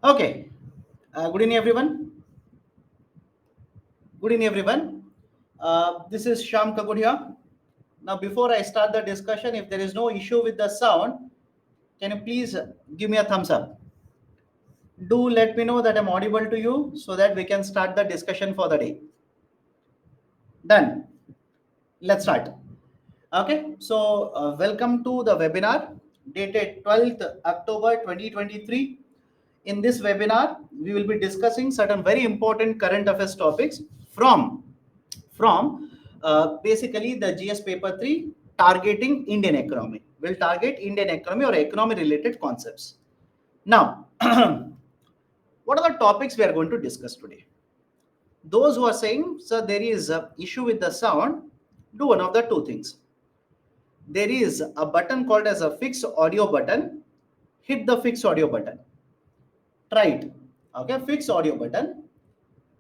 Okay. Good evening, everyone. Good evening, everyone. This is Sham Kagudia. Now, before I start the discussion, if there is no issue with the sound, can you please give me a thumbs up? Do let me know that I'm audible to you so that we can start the discussion for the day. Done. Let's start. Okay. So, welcome to the webinar dated 12th October 2023. In this webinar, we will be discussing certain very important current affairs topics from basically the GS paper 3 targeting Indian economy. We'll target Indian economy or economy related concepts. Now, what are the topics we are going to discuss today? Those who are saying, sir, there is a issue with the sound, do one of the two things. There is a button called as a fixed audio button. Hit the fixed audio button. Try it. Okay, fixed audio button.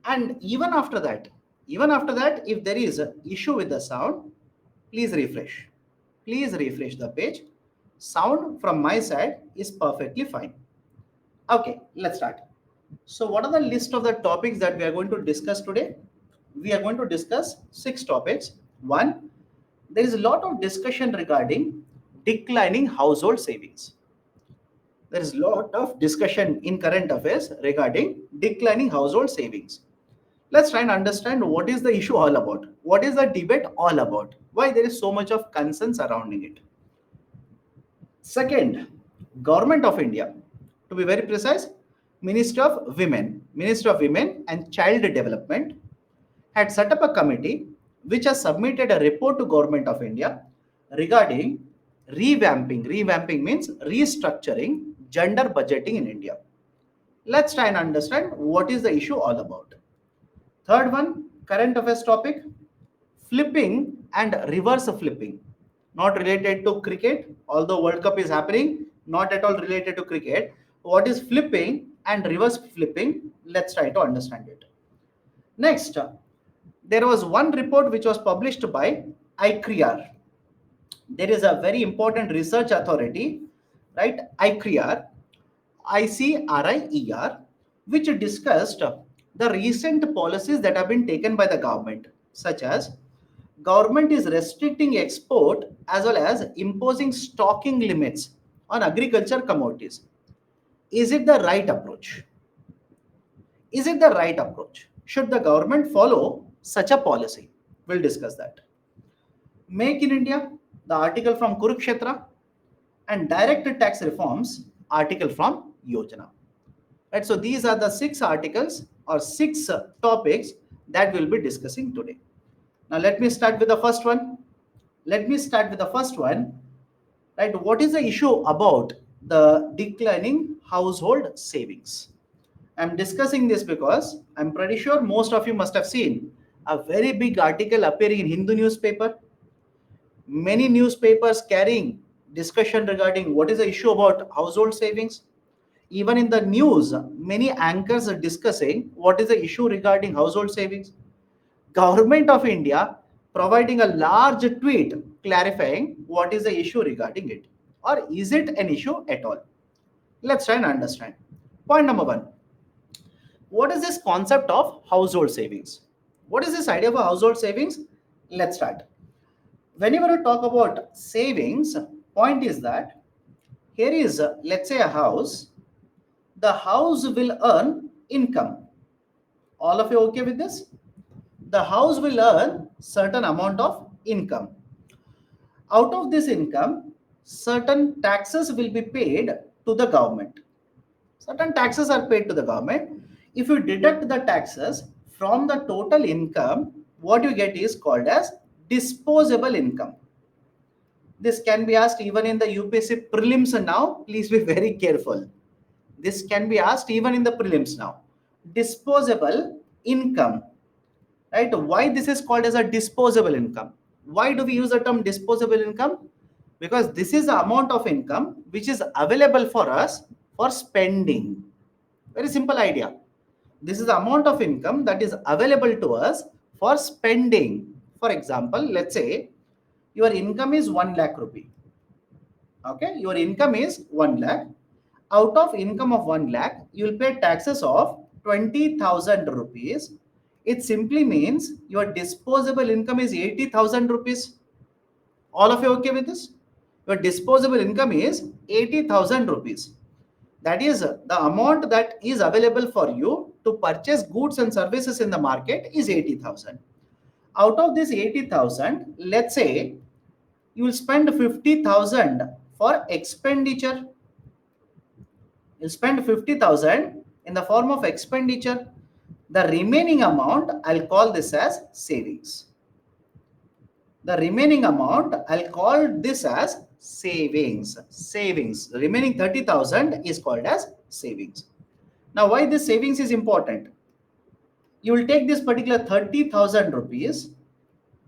And even after that, if there is an issue with the sound, please refresh. Please refresh the page. Sound from my side is perfectly fine. Okay, let's start. So, what are the list of the topics that we are going to discuss today? We are going to discuss 6 topics. One, there is a lot of discussion regarding declining household savings. There is a lot of discussion in current affairs regarding declining household savings. Let's try and understand what is the issue all about. What is the debate all about? Why there is so much of concern surrounding it? Second, Government of India, to be very precise, Ministry of Women and Child Development had set up a committee which has submitted a report to Government of India regarding revamping. Revamping means restructuring gender budgeting in India. Let's try and understand what is the issue all about. Third one, current affairs topic, flipping and reverse flipping. Not related to cricket, although World Cup is happening, not at all related to cricket. What is flipping and reverse flipping? Let's try to understand it. Next, there was one report which was published by ICRIAR. There is a very important research authority, right? ICRIER, which discussed the recent policies that have been taken by the government, such as government is restricting export as well as imposing stocking limits on agriculture commodities. Is it the right approach? Is it the right approach? Should the government follow such a policy? We'll discuss that. Make in India, the article from Kurukshetra, and direct tax reforms, article from Yojana. Right, so these are the 6 articles or 6 topics that we'll be discussing today. Now let me start with the first one. Right, what is the issue about the declining household savings? I'm discussing this because I'm pretty sure most of you must have seen a very big article appearing in Hindu newspaper. Many newspapers carrying discussion regarding what is the issue about household savings. Even in the news, many anchors are discussing what is the issue regarding household savings. Government of India providing a large tweet clarifying what is the issue regarding it, or is it an issue at all? Let's try and understand. Point number one, what is this concept of household savings? What is this idea of a household savings? Let's start. Whenever you talk about savings, point is that here is, let's say, a house. The house will earn income. All of you okay with this? The house will earn certain amount of income. Out of this income, certain taxes will be paid to the government. Certain taxes are paid to the government. If you deduct the taxes from the total income, what you get is called as disposable income. This can be asked even in the UPSC prelims now. Please be very careful. This can be asked even in the prelims now. Disposable income, right? Why this is called as a disposable income? Why do we use the term disposable income? Because this is the amount of income which is available for us for spending. Very simple idea. This is the amount of income that is available to us for spending. For example, let's say your income is 1 lakh rupee. Okay, your income is 1 lakh, Out of income of 1 lakh, you will pay taxes of 20,000 rupees. It simply means your disposable income is 80,000 rupees. All of you okay with this? Your disposable income is 80,000 rupees. That is the amount that is available for you to purchase goods and services in the market is 80,000. Out of this 80,000, let's say you will spend 50,000 for expenditure. You'll spend 50,000 in the form of expenditure. The remaining amount, I'll call this as savings. The remaining amount, I'll call this as savings. Savings. The remaining 30,000 is called as savings. Now, why this savings is important? You will take this particular 30,000 rupees,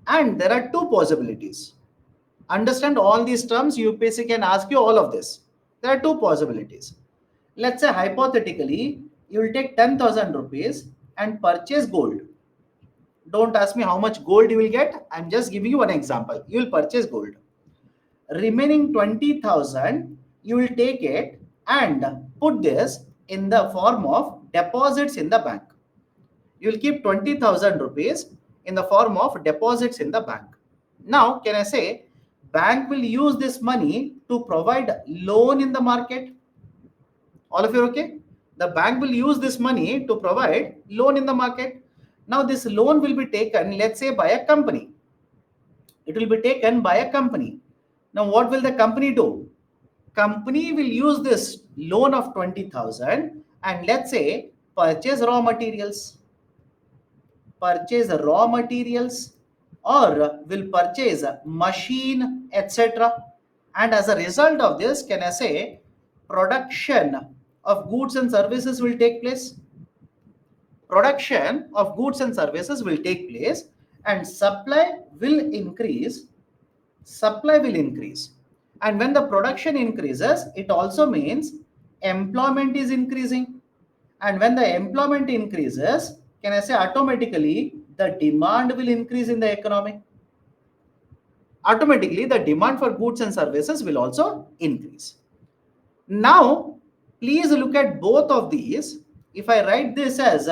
and there are two possibilities. Understand all these terms, UPSC can ask you all of this. There are two possibilities. Let's say hypothetically, you will take 10,000 rupees and purchase gold. Don't ask me how much gold you will get. I'm just giving you one example. You will purchase gold. Remaining 20,000, you will take it and put this in the form of deposits in the bank. You will keep 20,000 rupees in the form of deposits in the bank. Now, can I say bank will use this money to provide loan in the market? All of you okay? The bank will use this money to provide loan in the market. Now, this loan will be taken, let's say, by a company. It will be taken by a company. Now, what will the company do? Company will use this loan of 20,000 and let's say purchase raw materials. Purchase raw materials or will purchase machine, etc. And as a result of this, can I say production of goods and services will take place? Production of goods and services will take place and supply will increase. Supply will increase. And when the production increases, it also means employment is increasing. And when the employment increases, can I say automatically the demand will increase in the economy? Automatically, the demand for goods and services will also increase. Now, please look at both of these. If I write this as,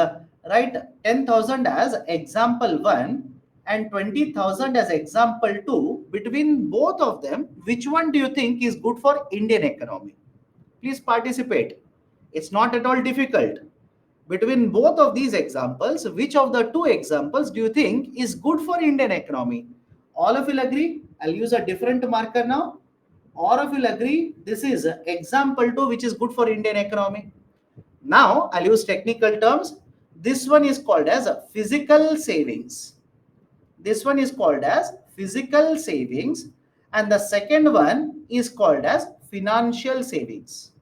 write 10,000 as example 1 and 20,000 as example 2, between both of them, which one do you think is good for Indian economy? Please participate. It's not at all difficult. Between both of these examples, which of the two examples do you think is good for Indian economy? All of you will agree? I'll use a different marker now. All of you will agree this is example 2 which is good for Indian economy. Now I'll use technical terms. This one is called as physical savings. This one is called as physical savings and the second one is called as financial savings.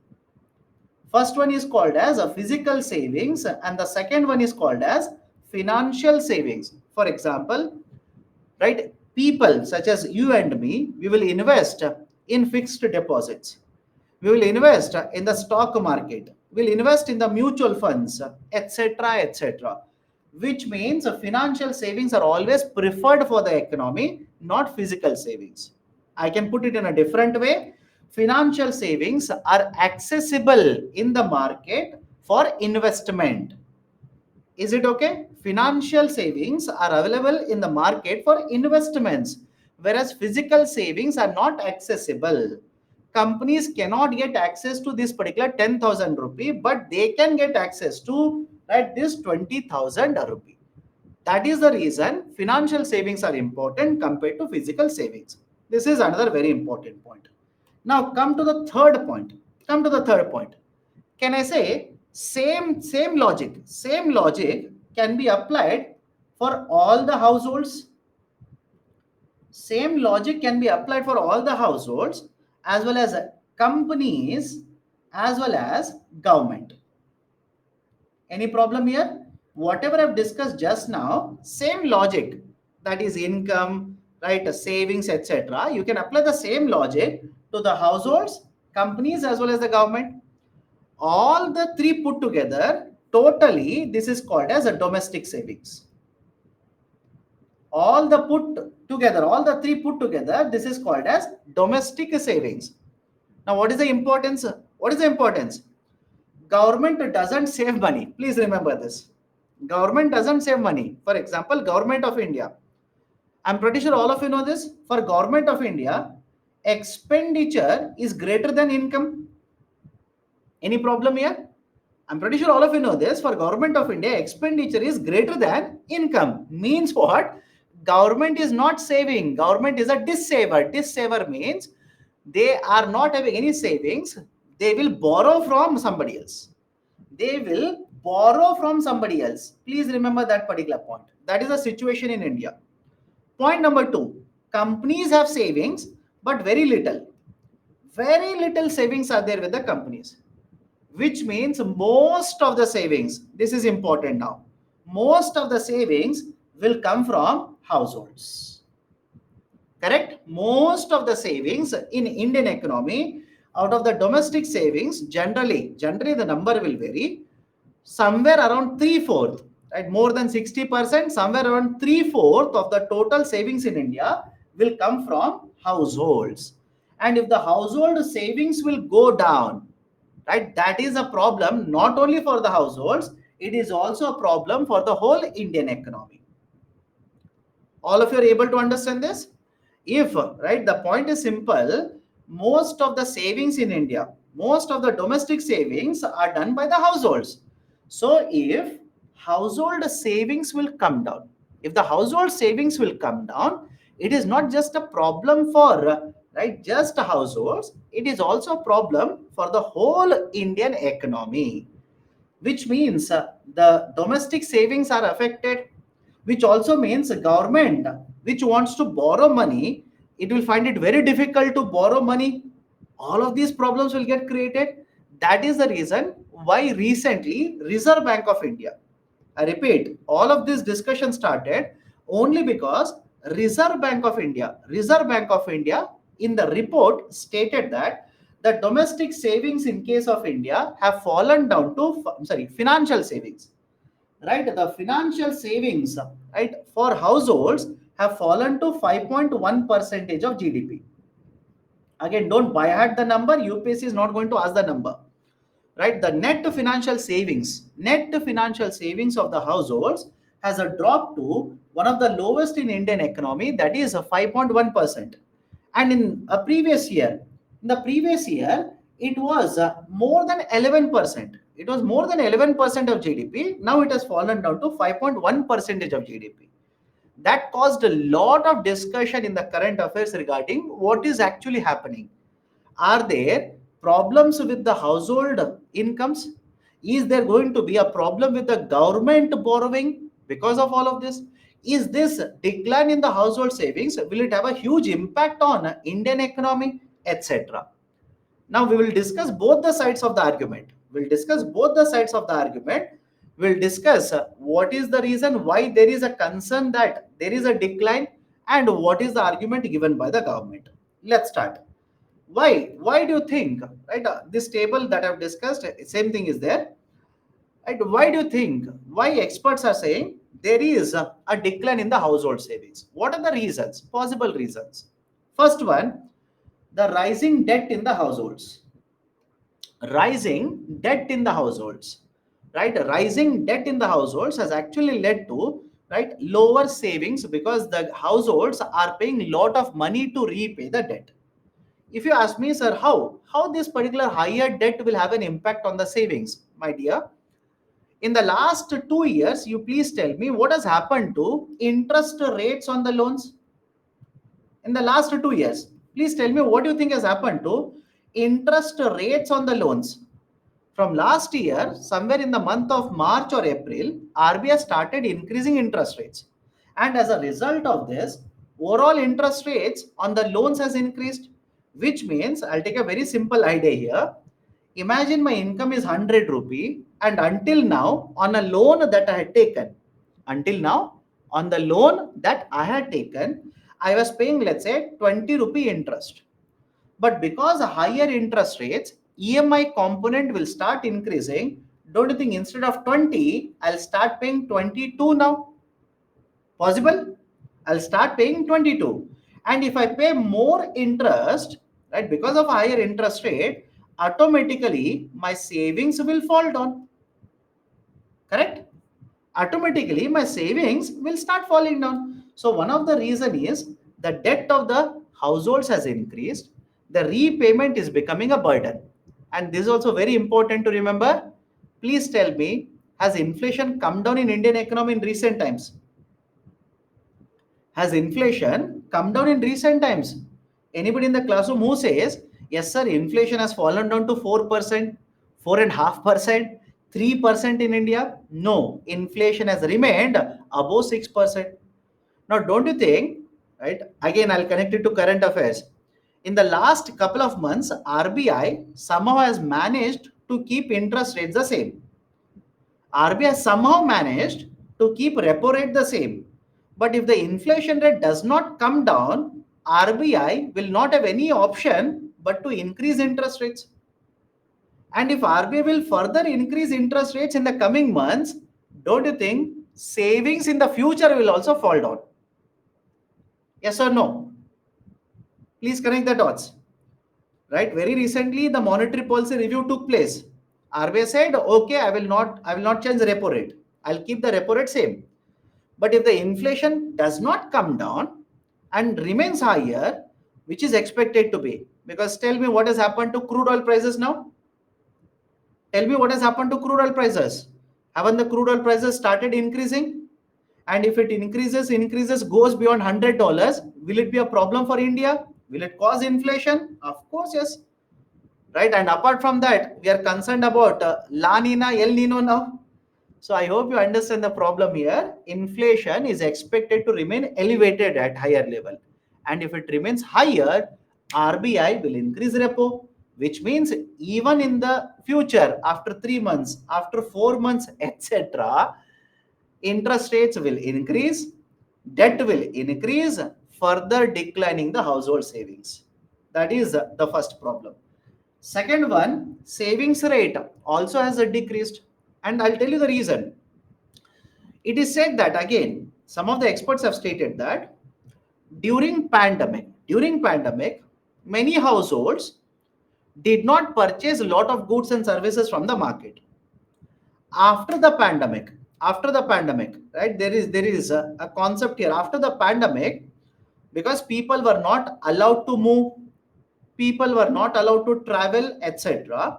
First one is called as a physical savings and the second one is called as financial savings. For example, right, people such as you and me, we will invest in fixed deposits. We will invest in the stock market. We'll invest in the mutual funds, etc., etc. Which means financial savings are always preferred for the economy, not physical savings. I can put it in a different way. Financial savings are accessible in the market for investment. Is it okay? Financial savings are available in the market for investments, whereas physical savings are not accessible. Companies cannot get access to this particular 10,000 rupee, but they can get access to, right, this 20,000 rupee. That is the reason financial savings are important compared to physical savings. This is another very important point. Now come to the third point. Come to the third point. Can I say same logic can be applied for all the households? Same logic can be applied for all the households as well as companies as well as government. Any problem here? Whatever I've discussed just now, same logic, that is income, right, savings, etc. You can apply the same logic to the households, companies as well as the government. All the three put together, totally, this is called as a domestic savings. All the three put together, this is called as domestic savings. Now, what is the importance? What is the importance? Government doesn't save money. Please remember this. Government doesn't save money. For example, government of India. I'm pretty sure all of you know this. For government of India, expenditure is greater than income. Any problem here? I'm pretty sure all of you know this. For government of India, expenditure is greater than income. Means what? Government is not saving. Government is a dissaver. Dissaver means they are not having any savings. They will borrow from somebody else. They will borrow from somebody else. Please remember that particular point. That is the situation in India. Point number two, companies have savings, but very little. Very little savings are there with the companies, which means most of the savings, this is important now, most of the savings will come from households. Correct? Most of the savings in Indian economy, out of the domestic savings, generally the number will vary, somewhere around 3/4, right? More than 60%, somewhere around 3/4 of the total savings in India will come from households. And if the household savings will go down, right, that is a problem not only for the households, it is also a problem for the whole Indian economy. All of you are able to understand this? If, right, the point is simple, most of the savings in India, most of the domestic savings are done by the households. So if household savings will come down, if the household savings will come down, it is not just a problem for, right, just households, it is also a problem for the whole Indian economy, which means the domestic savings are affected, which also means government which wants to borrow money, it will find it very difficult to borrow money. All of these problems will get created. That is the reason why recently Reserve Bank of India, I repeat, all of this discussion started only because Reserve Bank of India in the report stated that the domestic savings in case of India have fallen down to, sorry, financial savings, right? The financial savings, right, for households have fallen to 5.1 percentage of GDP. Again, don't buy at the number. UPSC is not going to ask the number, right? The net financial savings of the households has a drop to one of the lowest in Indian economy, that is a 5.1%. And in the previous year, it was more than 11%. It was more than 11% of GDP. Now it has fallen down to 5.1 percentage of GDP. That caused a lot of discussion in the current affairs regarding what is actually happening. Are there problems with the household incomes? Is there going to be a problem with the government borrowing because of all of this? Is this decline in the household savings, will it have a huge impact on Indian economy, etc.? Now we will discuss both the sides of the argument. We'll discuss both the sides of the argument. We'll discuss what is the reason why there is a concern that there is a decline and what is the argument given by the government. Let's start. Why do you think, right, this table that I've discussed, same thing is there, right? Why do you think, why experts are saying there is a decline in the household savings? What are the reasons, possible reasons? First one, the rising debt in the households. Rising debt in the households, right? Rising debt in the households has actually led to, right, lower savings because the households are paying lot of money to repay the debt. If you ask me, sir, how this particular higher debt will have an impact on the savings, my dear, in the last 2 years, you please tell me what has happened to interest rates on the loans in the last 2 years. Please tell me what do you think has happened to interest rates on the loans. From last year, somewhere in the month of March or April, RBI started increasing interest rates. And as a result of this, overall interest rates on the loans has increased, which means I'll take a very simple idea here. Imagine my income is 100 rupee, and until now, on a loan that I had taken, until now, on the loan that I had taken, I was paying, let's say, 20 rupee interest. But because of higher interest rates, EMI component will start increasing. Don't you think instead of 20, I'll start paying 22 now? Possible? I'll start paying 22. And if I pay more interest, right? Because of higher interest rate, automatically my savings will fall down. Correct? Automatically my savings will start falling down. So one of the reason is the debt of the households has increased. The repayment is becoming a burden. And this is also very important to remember. Please tell me, has inflation come down in Indian economy in recent times? Has inflation come down in recent times? Anybody in the classroom who says, yes, sir, inflation has fallen down to 4%, 4.5%, 3% in India? No, inflation has remained above 6%. Now, don't you think, right? Again, I'll connect it to current affairs. In the last couple of months, RBI somehow has managed to keep interest rates the same. RBI somehow managed to keep repo rate the same. But if the inflation rate does not come down, RBI will not have any option but to increase interest rates. And if RBI will further increase interest rates in the coming months, don't you think savings in the future will also fall down? Yes or no? Please connect the dots. Right? Very recently, the monetary policy review took place. RBI said, okay, I will not change the repo rate. I'll keep the repo rate same. But if the inflation does not come down and remains higher, which is expected to be, because tell me what has happened to crude oil prices now? Tell me what has happened to crude oil prices? Haven't the crude oil prices started increasing? And if it increases, goes beyond $100, will it be a problem for India? Will it cause inflation? Of course, yes. Right? And apart from that, we are concerned about La Nina, El Nino now. So I hope you understand the problem here. Inflation is expected to remain elevated at higher level. And if it remains higher, RBI will increase repo, which means even in the future, after 3 months, after 4 months, etc., interest rates will increase, debt will increase, further declining the household savings. That is the first problem. Second one, savings rate also has decreased. And I'll tell you the reason. It is said that again, some of the experts have stated that during pandemic, many households did not purchase a lot of goods and services from the market. After the pandemic, right? There is a concept here. After the pandemic, because people were not allowed to move, people were not allowed to travel, etc.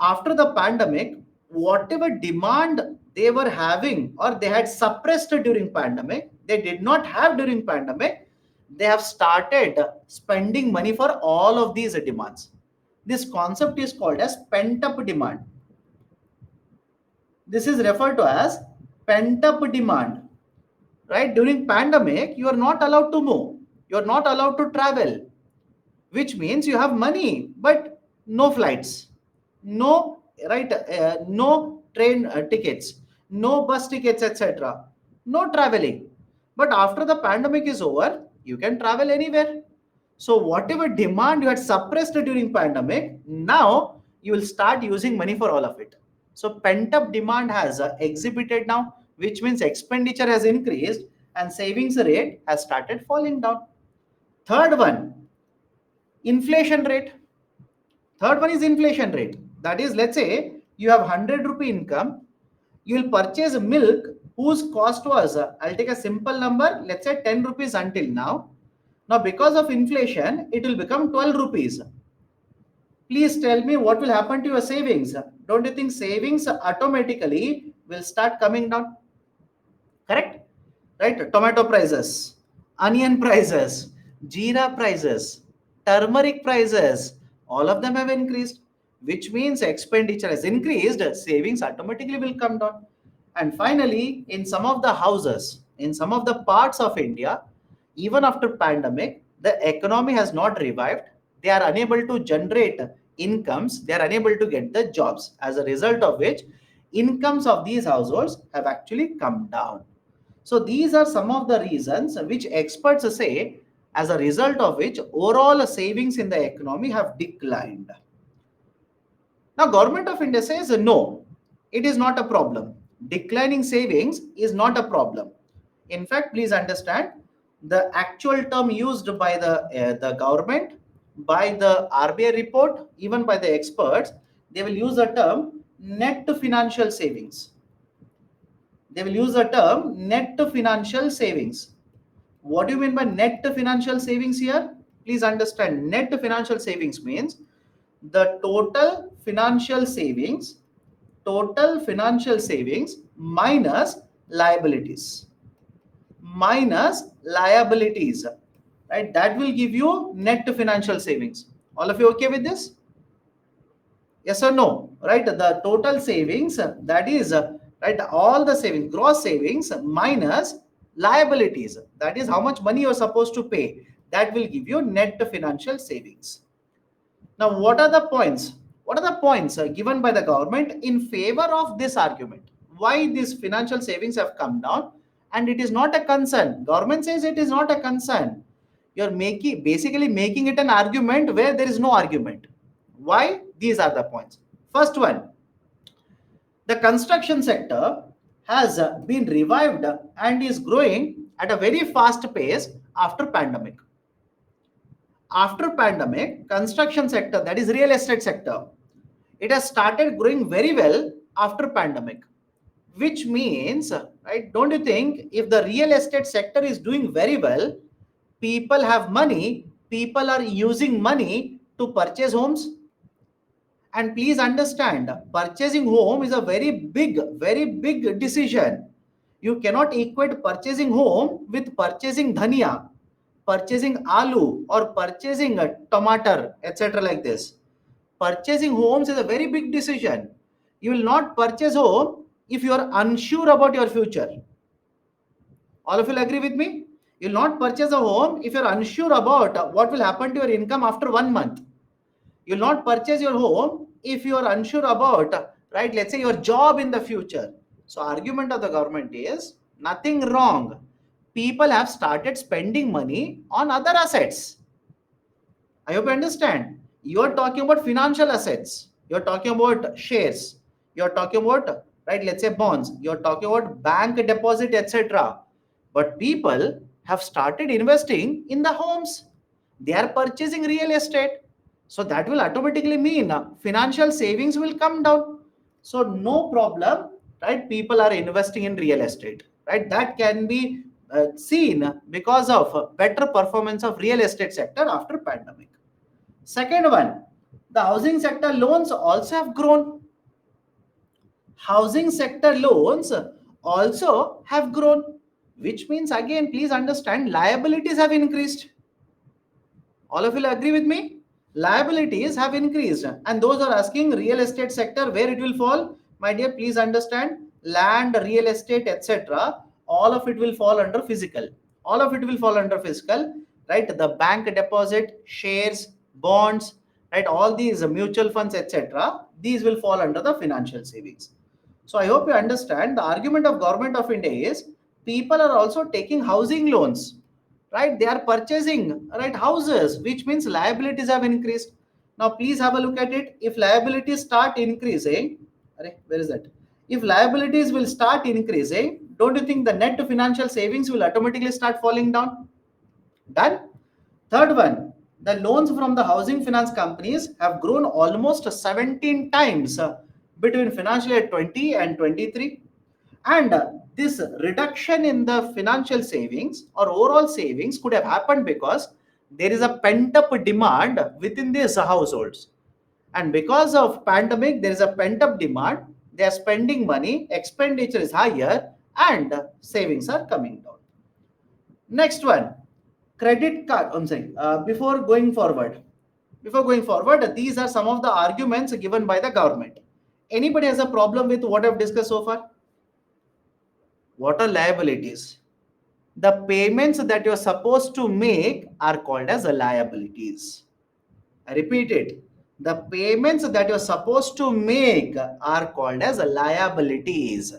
After the pandemic, whatever demand they were having or they had suppressed during pandemic, they did not have during pandemic, they have started spending money for all of these demands. This concept is called as pent up demand. This is referred to as pent up demand. Right? During pandemic, you are not allowed to move, you are not allowed to travel, which means you have money but no flights, no, right, no train tickets, no bus tickets, etc., no traveling. But after the pandemic is over, you can travel anywhere. So whatever demand you had suppressed during pandemic, now you will start using money for all of it. So pent up demand has exhibited now, which means expenditure has increased and savings rate has started falling down. Third one, inflation rate. Third one is inflation rate. That is, let's say you have 100 rupee income, you will purchase milk whose cost was, I'll take a simple number, let's say 10 rupees until now. Now, because of inflation, it will become 12 rupees. Please tell me what will happen to your savings. Don't you think savings automatically will start coming down? Correct? Right? Tomato prices, onion prices, jeera prices, turmeric prices, all of them have increased, which means expenditure has increased, savings automatically will come down. And finally, in some of the houses, in some of the parts of India, even after pandemic, the economy has not revived. They are unable to generate incomes. They are unable to get the jobs. As a result of which, incomes of these households have actually come down. So these are some of the reasons which experts say, as a result of which overall savings in the economy have declined. Now government of India says no, it is not a problem. Declining savings is not a problem. In fact, please understand the actual term used by the government by the RBI report, even by the experts, they will use the term net financial savings. They will use the term net financial savings. What do you mean by net financial savings here? Please understand, net financial savings means the total financial savings minus liabilities, right? That will give you net financial savings. All of you okay with this? Yes or no? Right? The total savings, that is, right, all the savings, gross savings minus liabilities, that is how much money you're supposed to pay. That will give you net financial savings. Now, what are the points? What are the points given by the government in favor of this argument? Why these financial savings have come down and it is not a concern? Government says it is not a concern. You're basically making it an argument where there is no argument. Why? These are the points. First one, the construction sector has been revived and is growing at a very fast pace after pandemic. After pandemic, construction sector, that is real estate sector, it has started growing very well after pandemic, which means, right, don't you think if the real estate sector is doing very well, people have money, people are using money to purchase homes? And please understand, purchasing home is a very big decision. You cannot equate purchasing home with purchasing dhania, purchasing aloo, or purchasing a tomato, etc. like this. Purchasing homes is a very big decision. You will not purchase home if you are unsure about your future. All of you will agree with me? You will not purchase a home if you are unsure about what will happen to your income after 1 month. You will not purchase your home if you are unsure about, right, let's say your job in the future. So argument of the government is nothing wrong. People have started spending money on other assets. I hope you understand. You are talking about financial assets. You are talking about shares. You are talking about, right, let's say bonds. You are talking about bank deposit, etc. But people have started investing in the homes. They are purchasing real estate. So that will automatically mean financial savings will come down. So no problem, right? People are investing in real estate, right? That can be seen because of better performance of real estate sector after pandemic. Second one, the housing sector loans also have grown. Housing sector loans also have grown, which means again, please understand, liabilities have increased. All of you will agree with me? Liabilities have increased, and those are asking real estate sector where it will fall. My dear, please understand, land, real estate, etc. All of it will fall under physical. All of it will fall under physical, right? The bank deposit, shares, bonds, right? All these mutual funds, etc. These will fall under the financial savings. So I hope you understand the argument of government of India is people are also taking housing loans, right? They are purchasing, right, houses, which means liabilities have increased. Now please have a look at it. If liabilities start increasing, where is that? If liabilities will start increasing, don't you think the net financial savings will automatically start falling down? Done. Third one, the loans from the housing finance companies have grown almost 17 times between financial year 20 and 23. And this reduction in the financial savings or overall savings could have happened because there is a pent up demand within these households. And because of pandemic, there is a pent up demand. They are spending money, expenditure is higher, and savings are coming down. Next one, credit card. I'm saying before going forward, these are some of the arguments given by the government. Anybody has a problem with what I've discussed so far? What are liabilities? The payments that you're supposed to make are called as liabilities. I repeat it. The payments that you're supposed to make are called as liabilities.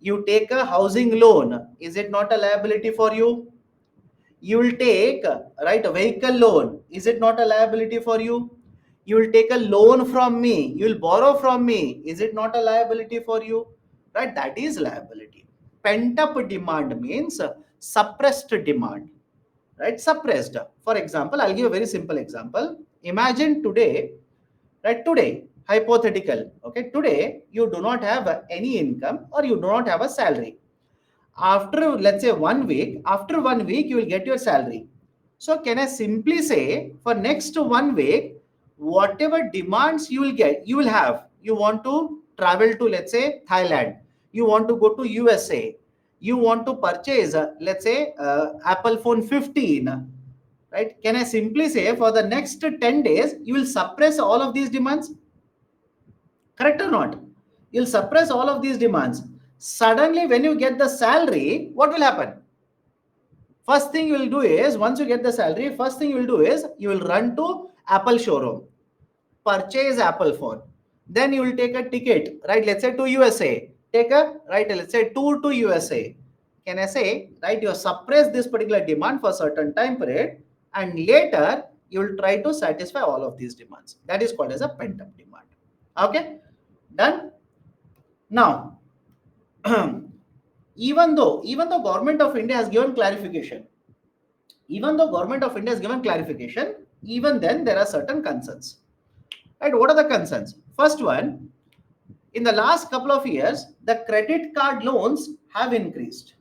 You take a housing loan. Is it not a liability for you? You will take, right, a vehicle loan. Is it not a liability for you? You will take a loan from me. You will borrow from me. Is it not a liability for you? Right? That is liability. Pent up demand means suppressed demand. right? Suppressed. For example, I'll give a very simple example. Imagine today, right? Today, hypothetical, okay? Today, you do not have any income or you do not have a salary. After, let's say, 1 week, after 1 week, you will get your salary. So can I simply say for next 1 week, whatever demands you will get, you will have. You want to travel to, let's say, Thailand. You want to go to USA. You want to purchase, let's say, Apple phone 15. Right? Can I simply say for the next 10 days, you will suppress all of these demands? Correct or not? You'll suppress all of these demands. Suddenly, when you get the salary, what will happen? First thing you will do is, once you get the salary, first thing you will do is, you will run to Apple showroom, purchase Apple phone. Then you will take a ticket, right? Let's say to USA. Take a, right, let's say tour to USA. Can I say, right, you suppress this particular demand for a certain time period and later you will try to satisfy all of these demands. That is called as a pent-up demand. Okay, done? Now, even though government of India has given clarification, even then there are certain concerns. Right? What are the concerns? First one, in the last couple of years, the credit card loans have increased.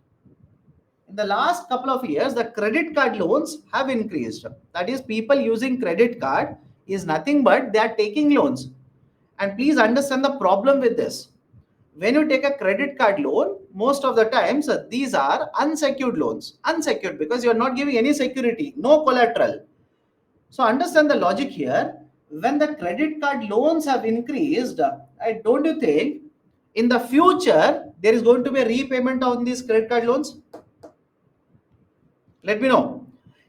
In the last couple of years, the credit card loans have increased. That is, people using credit card is nothing but they are taking loans. And please understand the problem with this. When you take a credit card loan, most of the times these are unsecured loans. Unsecured because you are not giving any security, no collateral. So understand the logic here. When the credit card loans have increased, don't you think in the future there is going to be a repayment on these credit card loans? Let me know.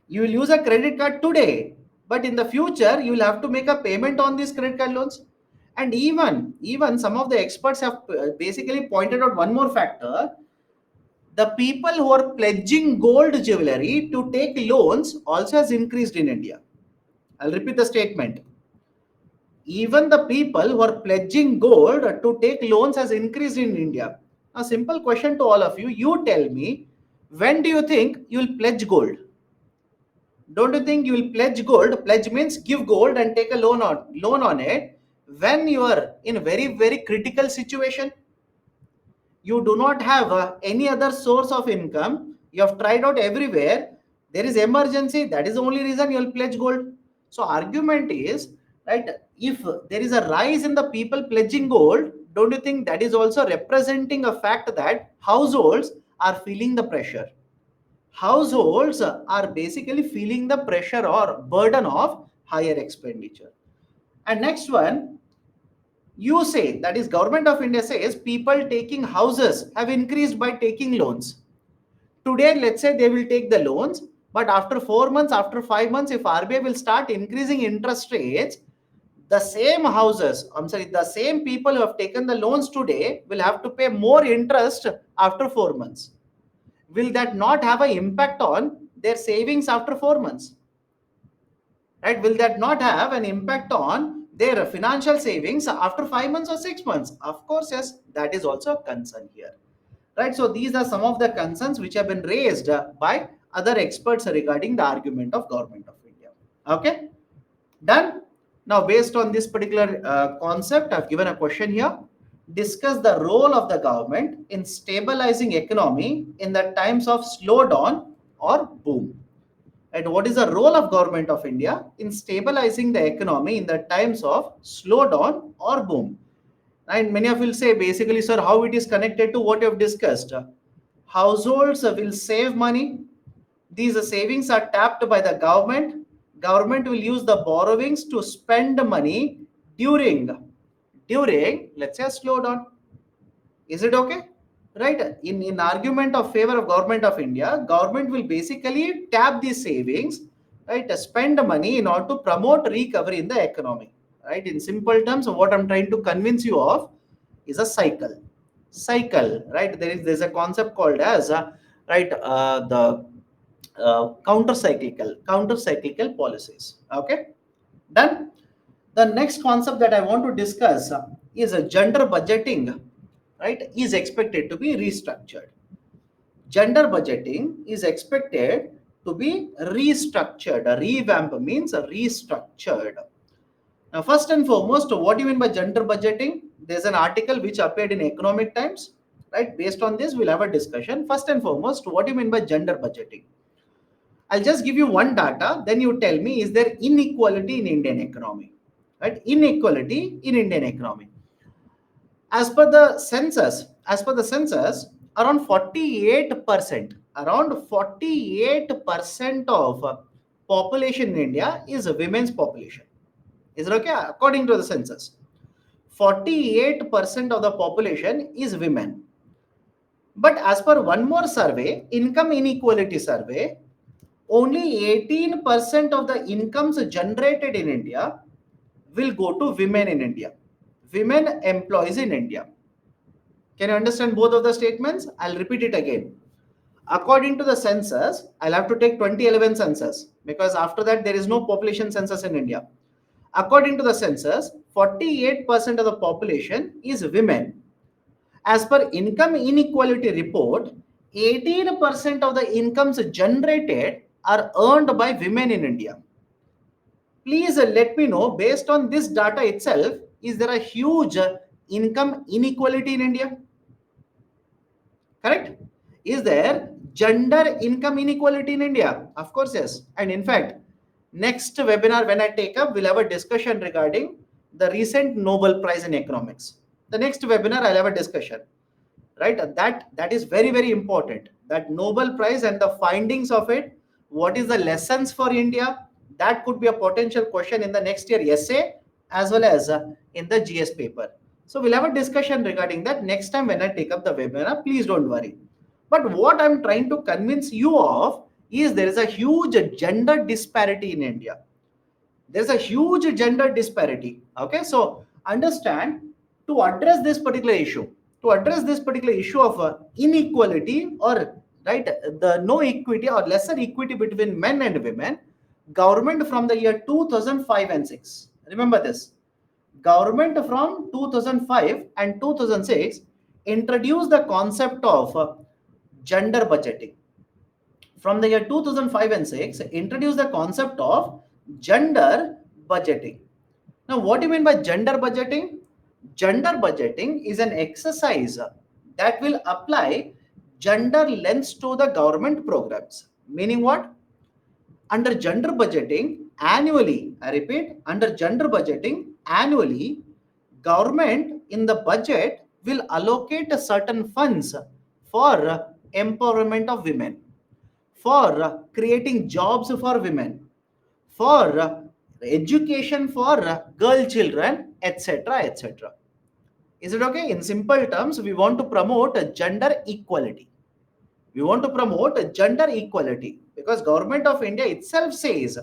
You will use a credit card today, but in the future you will have to make a payment on these credit card loans. And even some of the experts have basically pointed out one more factor. The people who are pledging gold jewelry to take loans also has increased in India. I'll repeat the statement. Even the people who are pledging gold to take loans has increased in India. A simple question to all of you. You tell me, when do you think you will pledge gold? Don't you think you will pledge gold? Pledge means give gold and take a loan on it when you are in a very, very critical situation. You do not have any other source of income. You have tried out everywhere. There is emergency. That is the only reason you will pledge gold. So argument is, right, if there is a rise in the people pledging gold, don't you think that is also representing a fact that households are feeling the pressure? Households are basically feeling the pressure or burden of higher expenditure. And next one, you say, that is government of India says people taking houses have increased by taking loans. Today, let's say they will take the loans, but after 4 months, after 5 months, if RBI will start increasing interest rates, the same houses, the same people who have taken the loans today will have to pay more interest after 4 months. Will that not have an impact on their savings after 4 months? Right? Will that not have an impact on their financial savings after 5 months or 6 months? Of course, yes, that is also a concern here. Right? So these are some of the concerns which have been raised by other experts regarding the argument of government of India. Okay, done. Now, based on this particular concept, I've given a question here. Discuss the role of the government in stabilizing economy in the times of slowdown or boom. And what is the role of government of India in stabilizing the economy in the times of slowdown or boom? And many of you will say, basically, sir, how it is connected to what you have discussed. Households will save money. These savings are tapped by the government. Government will use the borrowings to spend money during, let's say, a slowdown. Is it okay? Right? In argument of favor of government of India, government will basically tap these savings, right? Spend money in order to promote recovery in the economy. Right? In simple terms, what I'm trying to convince you of is a cycle. Cycle, right? There's a concept called as the counter cyclical policies. Okay, done. The next concept that I want to discuss is a gender budgeting, right, is expected to be restructured. Gender budgeting is expected to be restructured. A revamp means restructured. Now, first and foremost, what do you mean by gender budgeting? There's an article which appeared in Economic Times, right? Based on this, we'll have a discussion. First and foremost, what do you mean by gender budgeting? I'll just give you one data, then you tell me, is there inequality in Indian economy? Right? Inequality in Indian economy. As per the census, around 48% of population in India is a women's population. Is it okay? According to the census, 48% of the population is women. But as per one more survey, income inequality survey, only 18% of the incomes generated in India will go to women in India, women employees in India. Can you understand both of the statements? I'll repeat it again. According to the census, I'll have to take 2011 census because after that there is no population census in India. According to the census, 48% of the population is women. As per income inequality report, 18% of the incomes generated are earned by women in India. Please let me know, based on this data itself, is there a huge income inequality in India? Correct? Is there gender income inequality in India? Of course, yes. And in fact, next webinar when I take up, we'll have a discussion regarding the recent Nobel Prize in Economics. The next webinar, I'll have a discussion. Right? That is very, very important. That Nobel Prize and the findings of it, what is the lessons for India? That could be a potential question in the next year essay as well as in the GS paper. So we'll have a discussion regarding that next time when I take up the webinar. Please don't worry. But what I'm trying to convince you of is there is a huge gender disparity in India. There's a huge gender disparity. Okay, so understand, to address this particular issue, of inequality, or right, the no equity or lesser equity between men and women, government from the year 2005 and 6, remember this, government from 2005 and 2006 introduced the concept of gender budgeting. From the year 2005 and 6 introduced the concept of gender budgeting. Now, what do you mean by gender budgeting? Gender budgeting is an exercise that will apply gender lens to the government programs. Meaning what? Under gender budgeting, annually, I repeat, under gender budgeting, annually, government in the budget will allocate a certain funds for empowerment of women, for creating jobs for women, for education for girl children, etc., etc. Is it okay? In simple terms, we want to promote gender equality. We want to promote gender equality because government of India itself says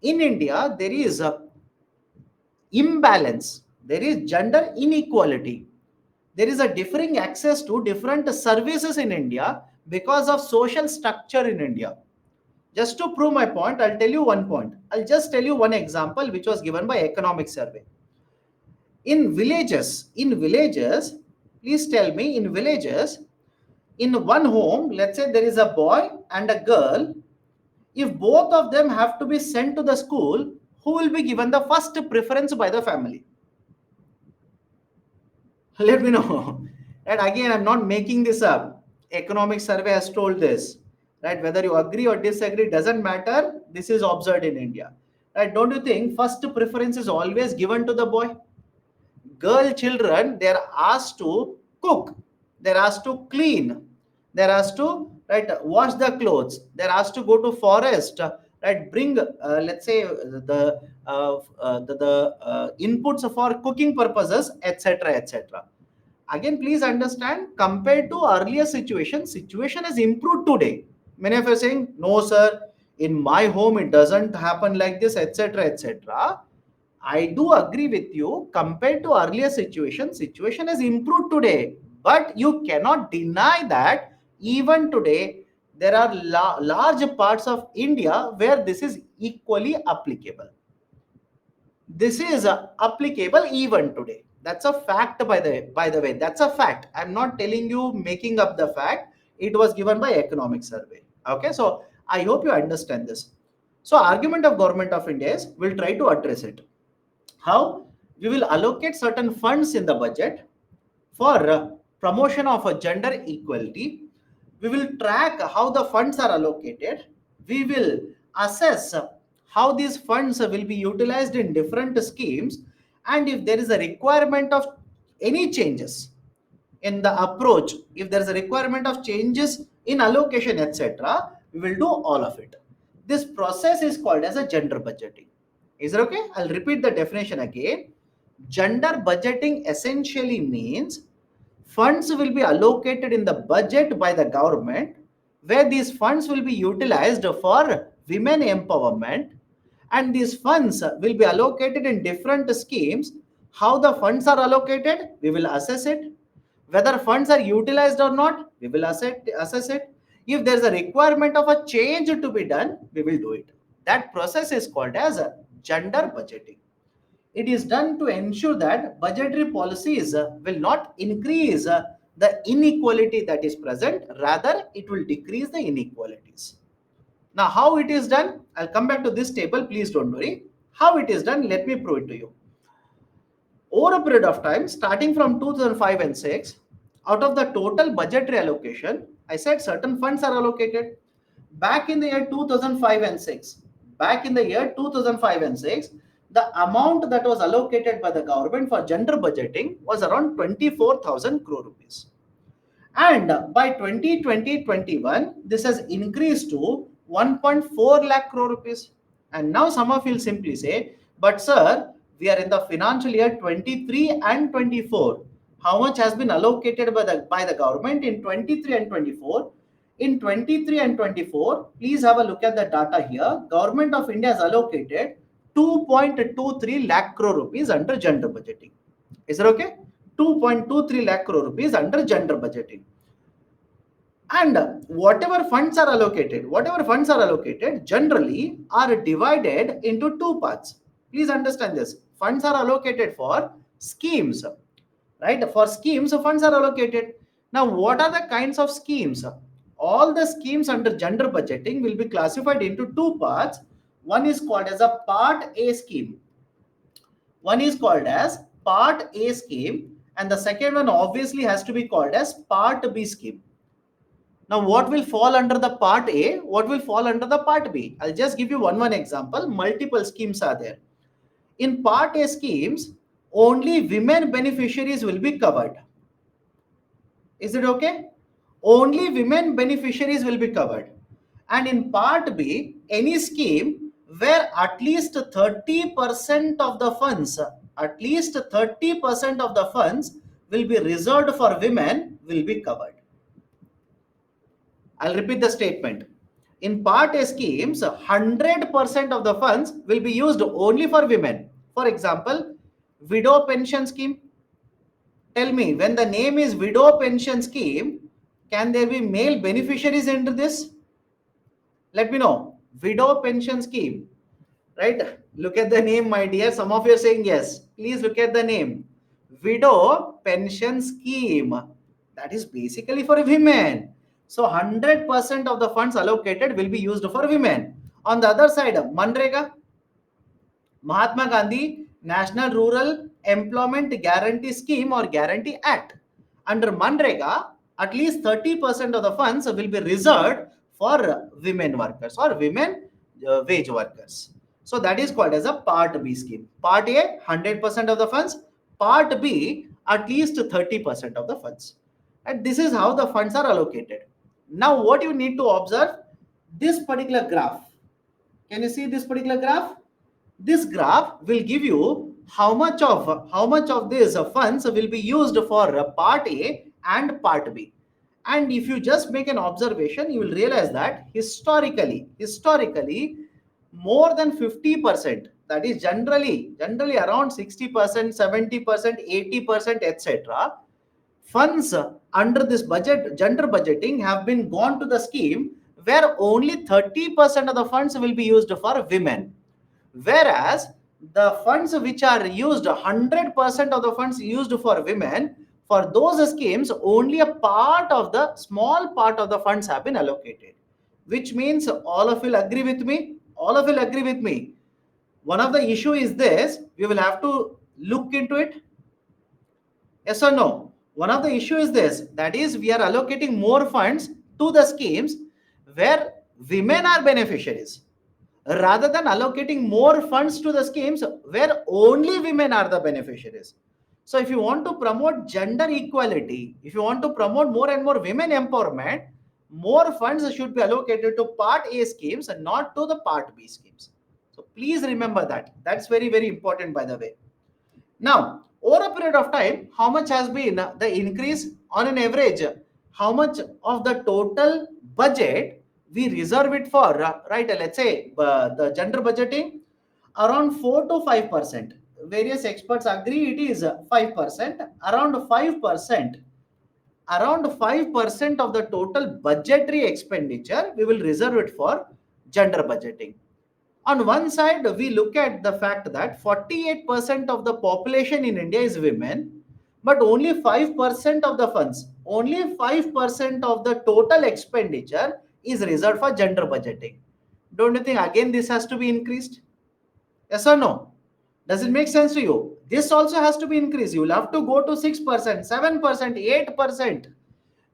in India there is a imbalance, there is gender inequality, there is a differing access to different services in India because of social structure in India. Just to prove my point, I'll tell you one point. I'll just tell you one example which was given by Economic Survey. In villages, please tell me, in villages, in one home, let's say there is a boy and a girl. If both of them have to be sent to the school, who will be given the first preference by the family? Let me know. And again, I'm not making this up. Economic Survey has told this. Right? Whether you agree or disagree doesn't matter. This is observed in India. Right? Don't you think first preference is always given to the boy? Girl children, they're asked to cook, they're asked to clean, they're asked to wash the clothes, they're asked to go to forest, bring let's say the inputs for cooking purposes, etc., etc. Again, please understand, compared to earlier situation has improved today. Many of you are saying, no sir, in my home it doesn't happen like this, etc., etc. I do agree with you. Compared to earlier situation has improved today. But you cannot deny that even today there are large parts of India where this is equally applicable. This is applicable even today. That's a fact, by the way. That's a fact. I'm not telling you making up the fact. It was given by Economic Survey. Okay, so I hope you understand this. So argument of Government of India is we'll try to address it. How? We will allocate certain funds in the budget for promotion of a gender equality. We will track how the funds are allocated. We will assess how these funds will be utilized in different schemes, and if there is a requirement of any changes in the approach, if there is a requirement of changes in allocation, etc., we will do all of it. This process is called as a gender budgeting. Is it okay? I'll repeat the definition again. Gender budgeting essentially means funds will be allocated in the budget by the government, where these funds will be utilized for women empowerment, and these funds will be allocated in different schemes. How the funds are allocated, we will assess it. Whether funds are utilized or not, we will assess it. If there is a requirement of a change to be done, we will do it. That process is called as gender budgeting. It is done to ensure that budgetary policies will not increase the inequality that is present, rather it will decrease the inequalities. Now, how it is done? I'll come back to this table, please don't worry. How it is done, let me prove it to you. Over a period of time, starting from 2005 and 6, out of the total budgetary allocation, I said certain funds are allocated. Back in the year 2005 and 6, back in the year 2005 and 6, the amount that was allocated by the government for gender budgeting was around 24,000 crore rupees. And by 2020-21, this has increased to 1.4 lakh crore rupees. And now some of you will simply say, but sir, we are in the financial year 23 and 24. How much has been allocated by the government in 23 and 24? In 23 and 24, please have a look at the data here. Government of India has allocated 2.23 lakh crore rupees under gender budgeting. Is it okay? 2.23 lakh crore rupees under gender budgeting. And whatever funds are allocated generally are divided into two parts. Please understand this. Funds are allocated for schemes, right? For schemes, funds are allocated. Now, what are the kinds of schemes? All the schemes under gender budgeting will be classified into two parts. One is called as a Part A scheme. One is called as Part A scheme, and the second one obviously has to be called as Part B scheme. Now, what will fall under the Part A? What will fall under the Part B? I'll just give you one example. Multiple schemes are there. In Part A schemes, only women beneficiaries will be covered. Is it okay? Only women beneficiaries will be covered. And in Part B, any scheme where at least 30% of the funds, will be reserved for women will be covered. I'll repeat the statement. In Part A schemes, 100% of the funds will be used only for women. For example, widow pension scheme. Tell me, when the name is widow pension scheme, can there be male beneficiaries into this? Let me know. Widow pension scheme, right? Look at the name, my dear. Some of you are saying yes. Please look at the name. Widow pension scheme. That is basically for women. So 100% of the funds allocated will be used for women. On the other side, Manrega, Mahatma Gandhi National Rural Employment Guarantee Scheme or Guarantee Act. Under Manrega, at least 30% of the funds will be reserved for women workers or women wage workers. So that is called as a Part B scheme. Part A, 100% of the funds. Part B, at least 30% of the funds. And this is how the funds are allocated. Now, what you need to observe, this particular graph. Can you see this particular graph? This graph will give you how much of these funds will be used for Part A and Part B. And if you just make an observation, you will realize that historically, more than 50%, that is generally around 60%, 70%, 80%, etc., funds under this gender budgeting have been gone to the scheme where only 30% of the funds will be used for women. Whereas the funds which are used, 100% of the funds used for women, for those schemes, only a small part of the funds have been allocated. which means all of you will agree with me. All of you will agree with me. One of the issue is this, we will have to look into it. Yes or no? One of the issue is this, that is we are allocating more funds to the schemes where women are beneficiaries rather than allocating more funds to the schemes where only women are the beneficiaries. So if you want to promote gender equality, if you want to promote more and more women empowerment, more funds should be allocated to Part A schemes and not to the Part B schemes. So please remember that. That's very, very important, by the way. Now, over a period of time, how much has been the increase on an average? How much of the total budget we reserve it for, right? Let's say the gender budgeting around 4 to 5%. Various experts agree it is 5%. Around 5% of the total budgetary expenditure we will reserve it for gender budgeting. On one side, we look at the fact that 48% of the population in India is women, but only 5% of the funds, only 5% of the total expenditure is reserved for gender budgeting. Don't you think again this has to be increased? Yes or no? Does it make sense to you? This also has to be increased. You will have to go to 6%, 7%, 8%.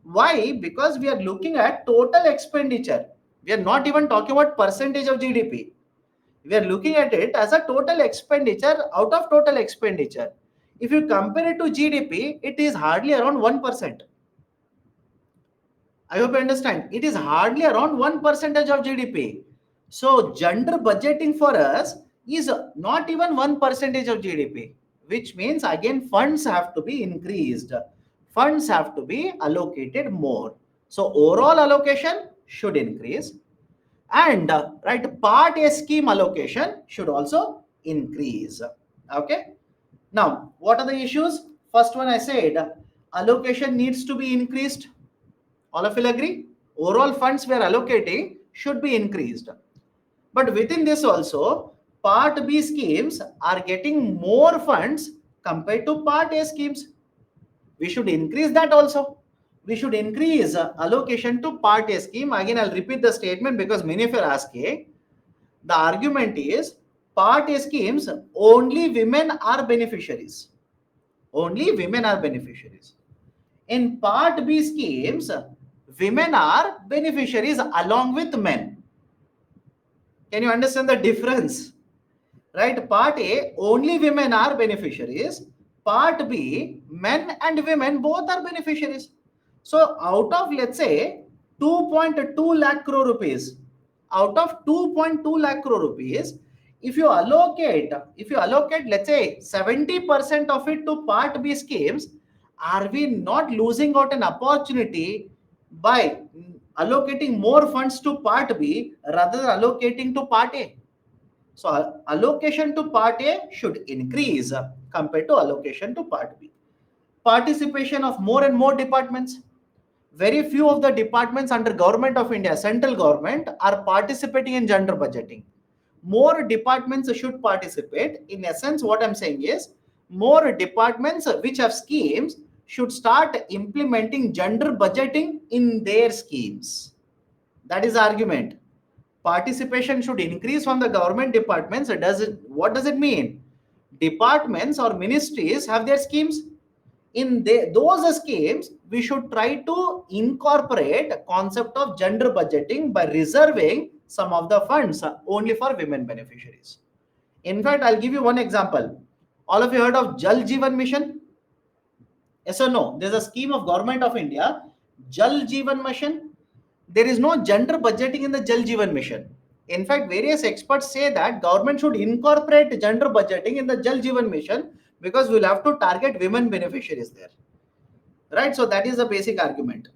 Why? Because we are looking at total expenditure. We are not even talking about percentage of GDP. We are looking at it as a total expenditure out of total expenditure. If you compare it to GDP, it is hardly around 1%. I hope you understand. It is hardly around 1% of GDP. So gender budgeting for us is not even 1% of GDP, which means again funds have to be increased. Funds have to be allocated more. So overall allocation should increase, and right, Part A scheme allocation should also increase. Okay. Now, what are the issues? First one I said, allocation needs to be increased. All of you will agree? Overall funds we are allocating should be increased. But within this also, Part B schemes are getting more funds compared to Part A schemes. We should increase that also. We should increase allocation to Part A scheme. Again, I'll repeat the statement because many of you are asking. The argument is Part A schemes, only women are beneficiaries. Only women are beneficiaries. In Part B schemes, women are beneficiaries along with men. Can you understand the difference? Right? Part A, only women are beneficiaries. Part B, men and women both are beneficiaries. So out of, let's say, 2.2 lakh crore rupees, out of 2.2 lakh crore rupees, if you allocate, let's say 70% of it to Part B schemes, are we not losing out an opportunity by allocating more funds to Part B rather than allocating to Part A? So allocation to Part A should increase compared to allocation to Part B. Participation of more and more departments. Very few of the departments under Government of India, central government, are participating in gender budgeting. More departments should participate. In essence, what I'm saying is, more departments which have schemes should start implementing gender budgeting in their schemes. That is the argument. Participation should increase from the government departments. What does it mean? Departments or ministries have their schemes. In those schemes, we should try to incorporate a concept of gender budgeting by reserving some of the funds only for women beneficiaries. In fact, I'll give you one example. All of you heard of Jal Jeevan Mission? Yes or no? There's a scheme of Government of India, Jal Jeevan Mission. There is no gender budgeting in the Jal Jeevan Mission. In fact, various experts say that government should incorporate gender budgeting in the Jal Jeevan Mission because we'll have to target women beneficiaries there. Right? So that is the basic argument.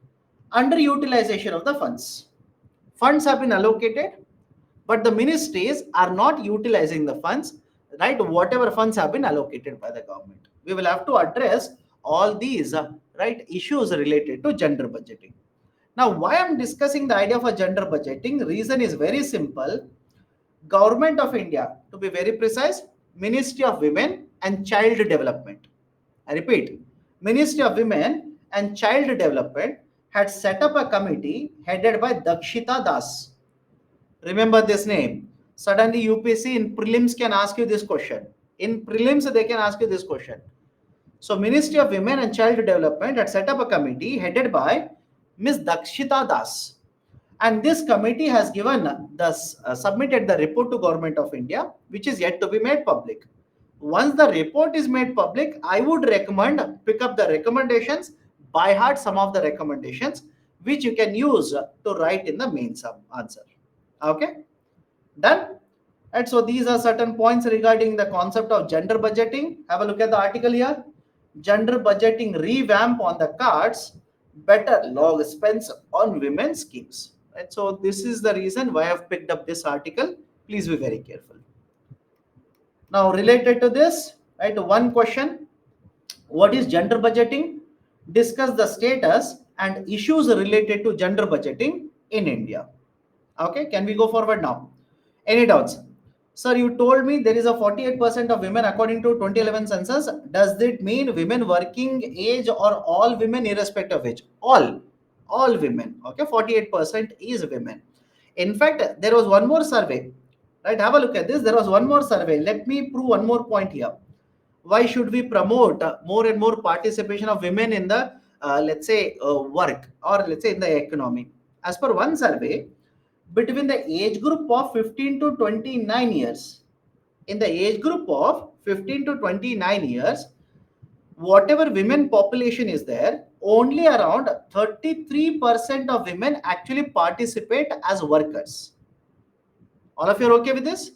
Underutilization of the funds. Funds have been allocated, but the ministries are not utilizing the funds, right? Whatever funds have been allocated by the government. We will have to address all these right issues related to gender budgeting. Now, why I'm discussing the idea of a gender budgeting? Reason is very simple. Government of India, to be very precise, Ministry of Women and Child Development. I repeat, Ministry of Women and Child Development had set up a committee headed by Dakshita Das. Remember this name. Suddenly UPSC in prelims can ask you this question. In prelims they can ask you this question. So Ministry of Women and Child Development had set up a committee headed by Ms. Dakshita Das. And this committee has submitted the report to Government of India, which is yet to be made public. Once the report is made public, I would recommend pick up the recommendations, by heart some of the recommendations, which you can use to write in the main answer. Okay, done. And so these are certain points regarding the concept of gender budgeting. Have a look at the article here. Gender budgeting revamp on the cards, better log spends on women's schemes. Right? So this is the reason why I've picked up this article. Please be very careful. Now related to this, right, one question. What is gender budgeting? Discuss the status and issues related to gender budgeting in India. Okay, can we go forward now? Any doubts? Sir, you told me there is a 48% of women according to 2011 census. Does it mean women working age or all women irrespective of age? All women. Okay, 48% is women. In fact, there was one more survey. Right, have a look at this. There was one more survey. Let me prove one more point here. Why should we promote more and more participation of women in the let's say work, or let's say in the economy? As per one survey, between the age group of 15 to 29 years, in the age group of 15 to 29 years, whatever women population is there, only around 33% of women actually participate as workers. All of you are okay with this?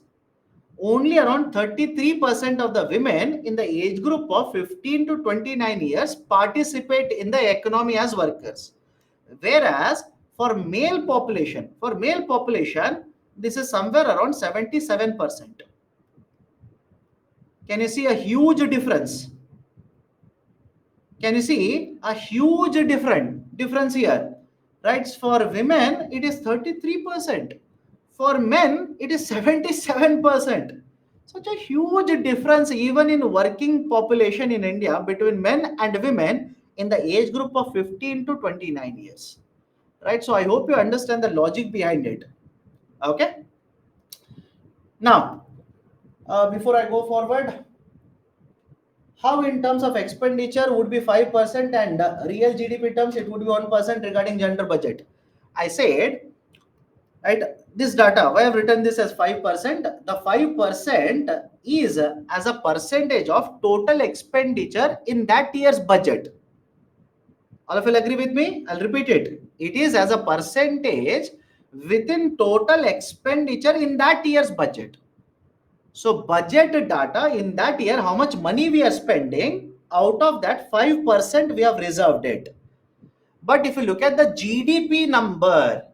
Only around 33% of the women in the age group of 15 to 29 years participate in the economy as workers. Whereas for male population, this is somewhere around 77%. Can you see a huge difference? Can you see a huge difference here? Right? For women, it is 33%. For men, it is 77%. Such a huge difference even in working population in India between men and women in the age group of 15 to 29 years. Right? So I hope you understand the logic behind it. Okay? Now, before I go forward, how in terms of expenditure would be 5% and real GDP terms it would be 1% regarding gender budget? I said, right, this data, why I have written this as 5%. The 5% is as a percentage of total expenditure in that year's budget. All of you will agree with me? I'll repeat it. It is as a percentage within total expenditure in that year's budget. So budget data in that year, how much money we are spending, out of that 5% we have reserved it. But if you look at the GDP number,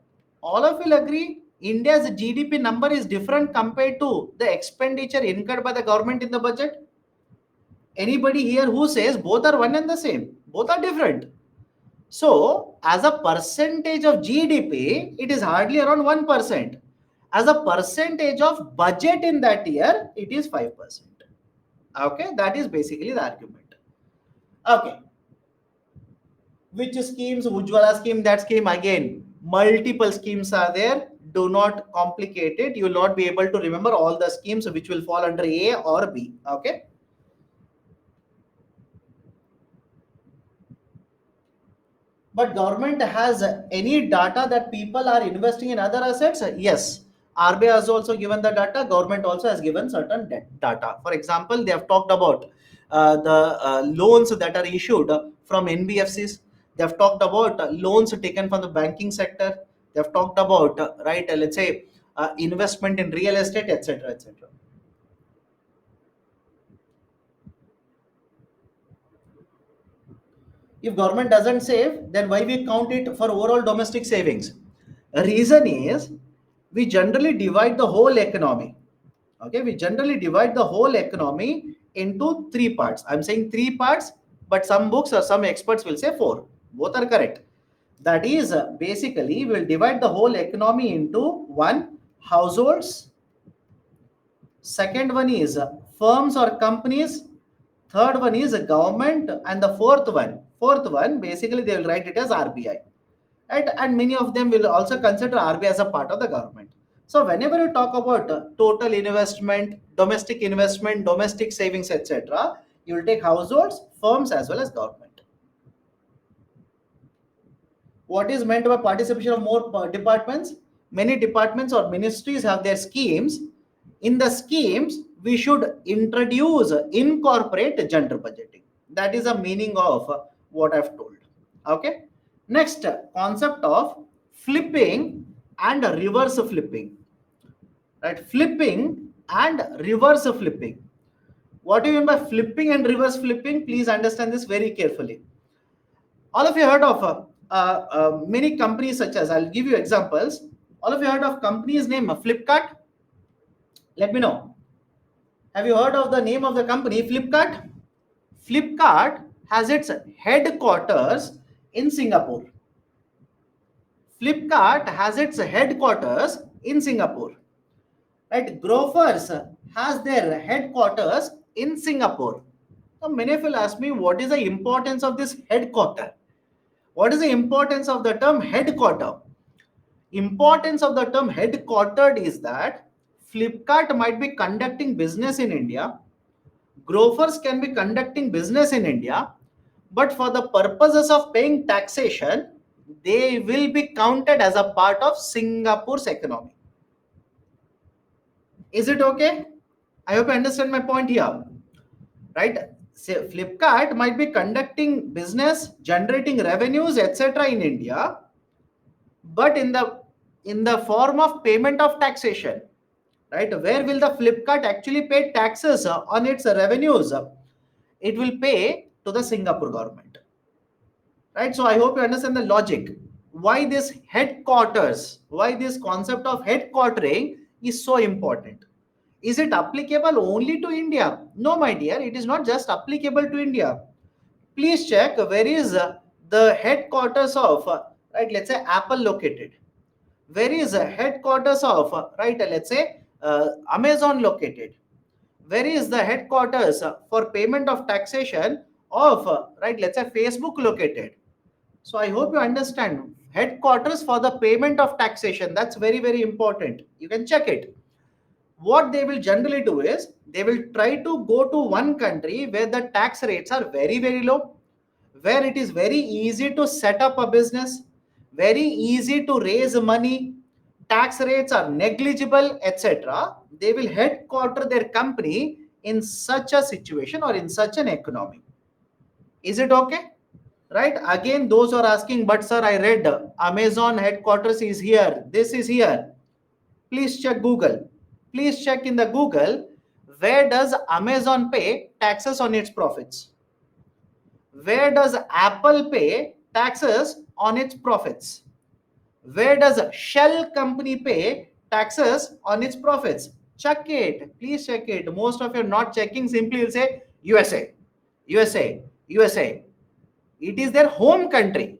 all of you will agree, India's GDP number is different compared to the expenditure incurred by the government in the budget. Anybody here who says both are one and the same? Both are different. So as a percentage of GDP, it is hardly around 1%. As a percentage of budget in that year, it is 5%. Okay, that is basically the argument. Okay. Which schemes? Ujjwala scheme, that scheme, again, multiple schemes are there. Do not complicate it. You will not be able to remember all the schemes which will fall under A or B. Okay. But government has any data that people are investing in other assets? Yes. RBI has also given the data. Government also has given certain data. For example, they have talked about the loans that are issued from NBFCs. They have talked about loans taken from the banking sector. They have talked about, right, let's say, investment in real estate, etc., etc. If government doesn't save, then why we count it for overall domestic savings? The reason is we generally divide the whole economy. Okay, we generally divide the whole economy into three parts. I'm saying three parts, but some books or some experts will say four. Both are correct. That is basically we'll divide the whole economy into one, households. Second one is firms or companies. Third one is government, and the fourth one basically they will write it as RBI. right? And many of them will also consider RBI as a part of the government. So whenever you talk about total investment, domestic savings, etc., you will take households, firms, as well as government. What is meant by participation of more departments? Many departments or ministries have their schemes. In the schemes, we should incorporate gender budgeting. That is the meaning of what I've told. Okay. Next, concept of flipping and reverse flipping. Right? Flipping and reverse flipping. What do you mean by flipping and reverse flipping? Please understand this very carefully. All of you heard of many companies such as, I'll give you examples. All of you heard of companies name Flipkart? Let me know. Have you heard of the name of the company Flipkart? Flipkart has its headquarters in Singapore. Flipkart has its headquarters in Singapore. Right? Grofers has their headquarters in Singapore. Now, many of you ask me, what is the importance of this headquarter? What is the importance of the term headquarter? Importance of the term headquartered is that Flipkart might be conducting business in India, Grofers can be conducting business in India, but for the purposes of paying taxation, they will be counted as a part of Singapore's economy. Is it okay? I hope you understand my point here. Right? Say Flipkart might be conducting business, generating revenues, etc. in India, but in the form of payment of taxation, right? Where will the Flipkart actually pay taxes on its revenues? It will pay to the Singapore government, right? So I hope you understand the logic. Why this headquarters? Why this concept of headquartering is so important? Is it applicable only to India? No, my dear, it is not just applicable to India. Please check where is the headquarters of, right? Let's say Apple located. Where is the headquarters of, right? Let's say Amazon located. Where is the headquarters for payment of taxation of, right? Let's say Facebook located. So I hope you understand headquarters for the payment of taxation. That's very, very important. You can check it. What they will generally do is they will try to go to one country where the tax rates are very, very low, where it is very easy to set up a business, very easy to raise money, tax rates are negligible, etc. They will headquarter their company in such a situation or in such an economy. Is it okay? Right? Again, those are asking, but sir, I read Amazon headquarters is here. This is here. Please check Google. Please check in the Google, where does Amazon pay taxes on its profits? Where does Apple pay taxes on its profits? Where does Shell company pay taxes on its profits? Check it. Please check it. Most of you are not checking. Simply will say USA, USA, USA. It is their home country.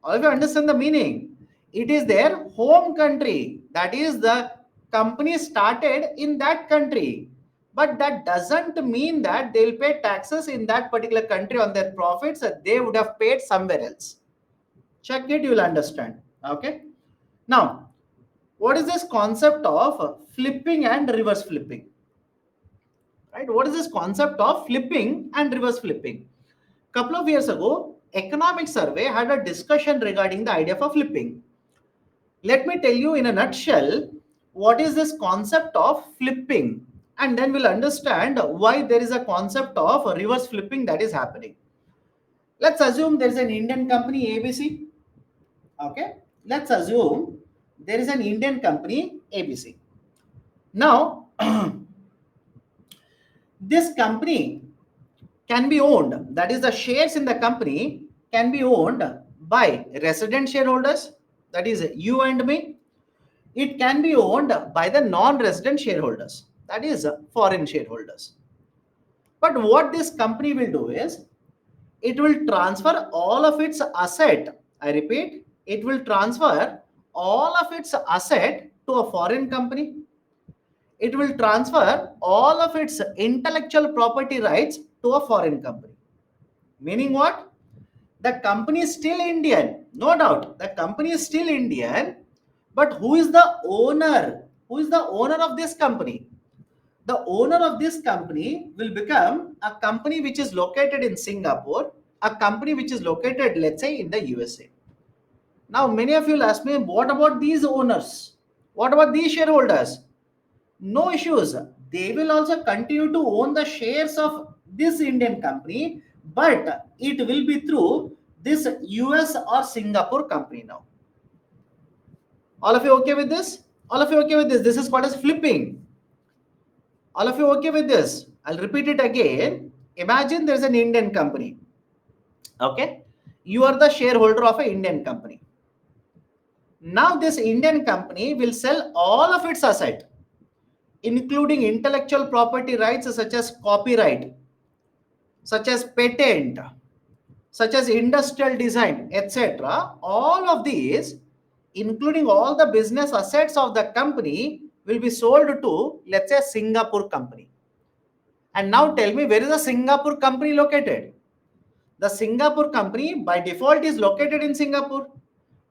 All of you understand the meaning. It is their home country. That is, the company started in that country. But that doesn't mean that they'll pay taxes in that particular country on their profits that they would have paid somewhere else. Check it, you will understand. Okay. Now, what is this concept of flipping and reverse flipping? Right? What is this concept of flipping and reverse flipping? Couple of years ago, Economic Survey had a discussion regarding the idea of flipping. Let me tell you in a nutshell what is this concept of flipping, and then we'll understand why there is a concept of reverse flipping that is happening. Let's assume there is an Indian company ABC. Okay, let's assume there is an Indian company ABC. Now, this company can be owned, that is, the shares in the company can be owned by resident shareholders, that is you and me. It can be owned by the non-resident shareholders, that is foreign shareholders. But what this company will do is it will transfer all of its asset. I repeat, it will transfer all of its asset to a foreign company. It will transfer all of its intellectual property rights to a foreign company. Meaning what? The company is still Indian, no doubt. The company is still Indian, but who is the owner? Who is the owner of this company? The owner of this company will become a company which is located in Singapore, a company which is located, let's say, in the USA. Now, many of you will ask me, what about these owners? What about these shareholders? No issues. They will also continue to own the shares of this Indian company, but it will be through this US or Singapore company now. All of you okay with this? All of you okay with this? This is called as flipping. All of you okay with this? I'll repeat it again. Imagine there's an Indian company. Okay. You are the shareholder of an Indian company. Now this Indian company will sell all of its asset, including intellectual property rights such as copyright, such as patent, such as industrial design, etc. All of these, including all the business assets of the company, will be sold to, let's say, Singapore company. And now tell me, where is the Singapore company located? The Singapore company by default is located in Singapore,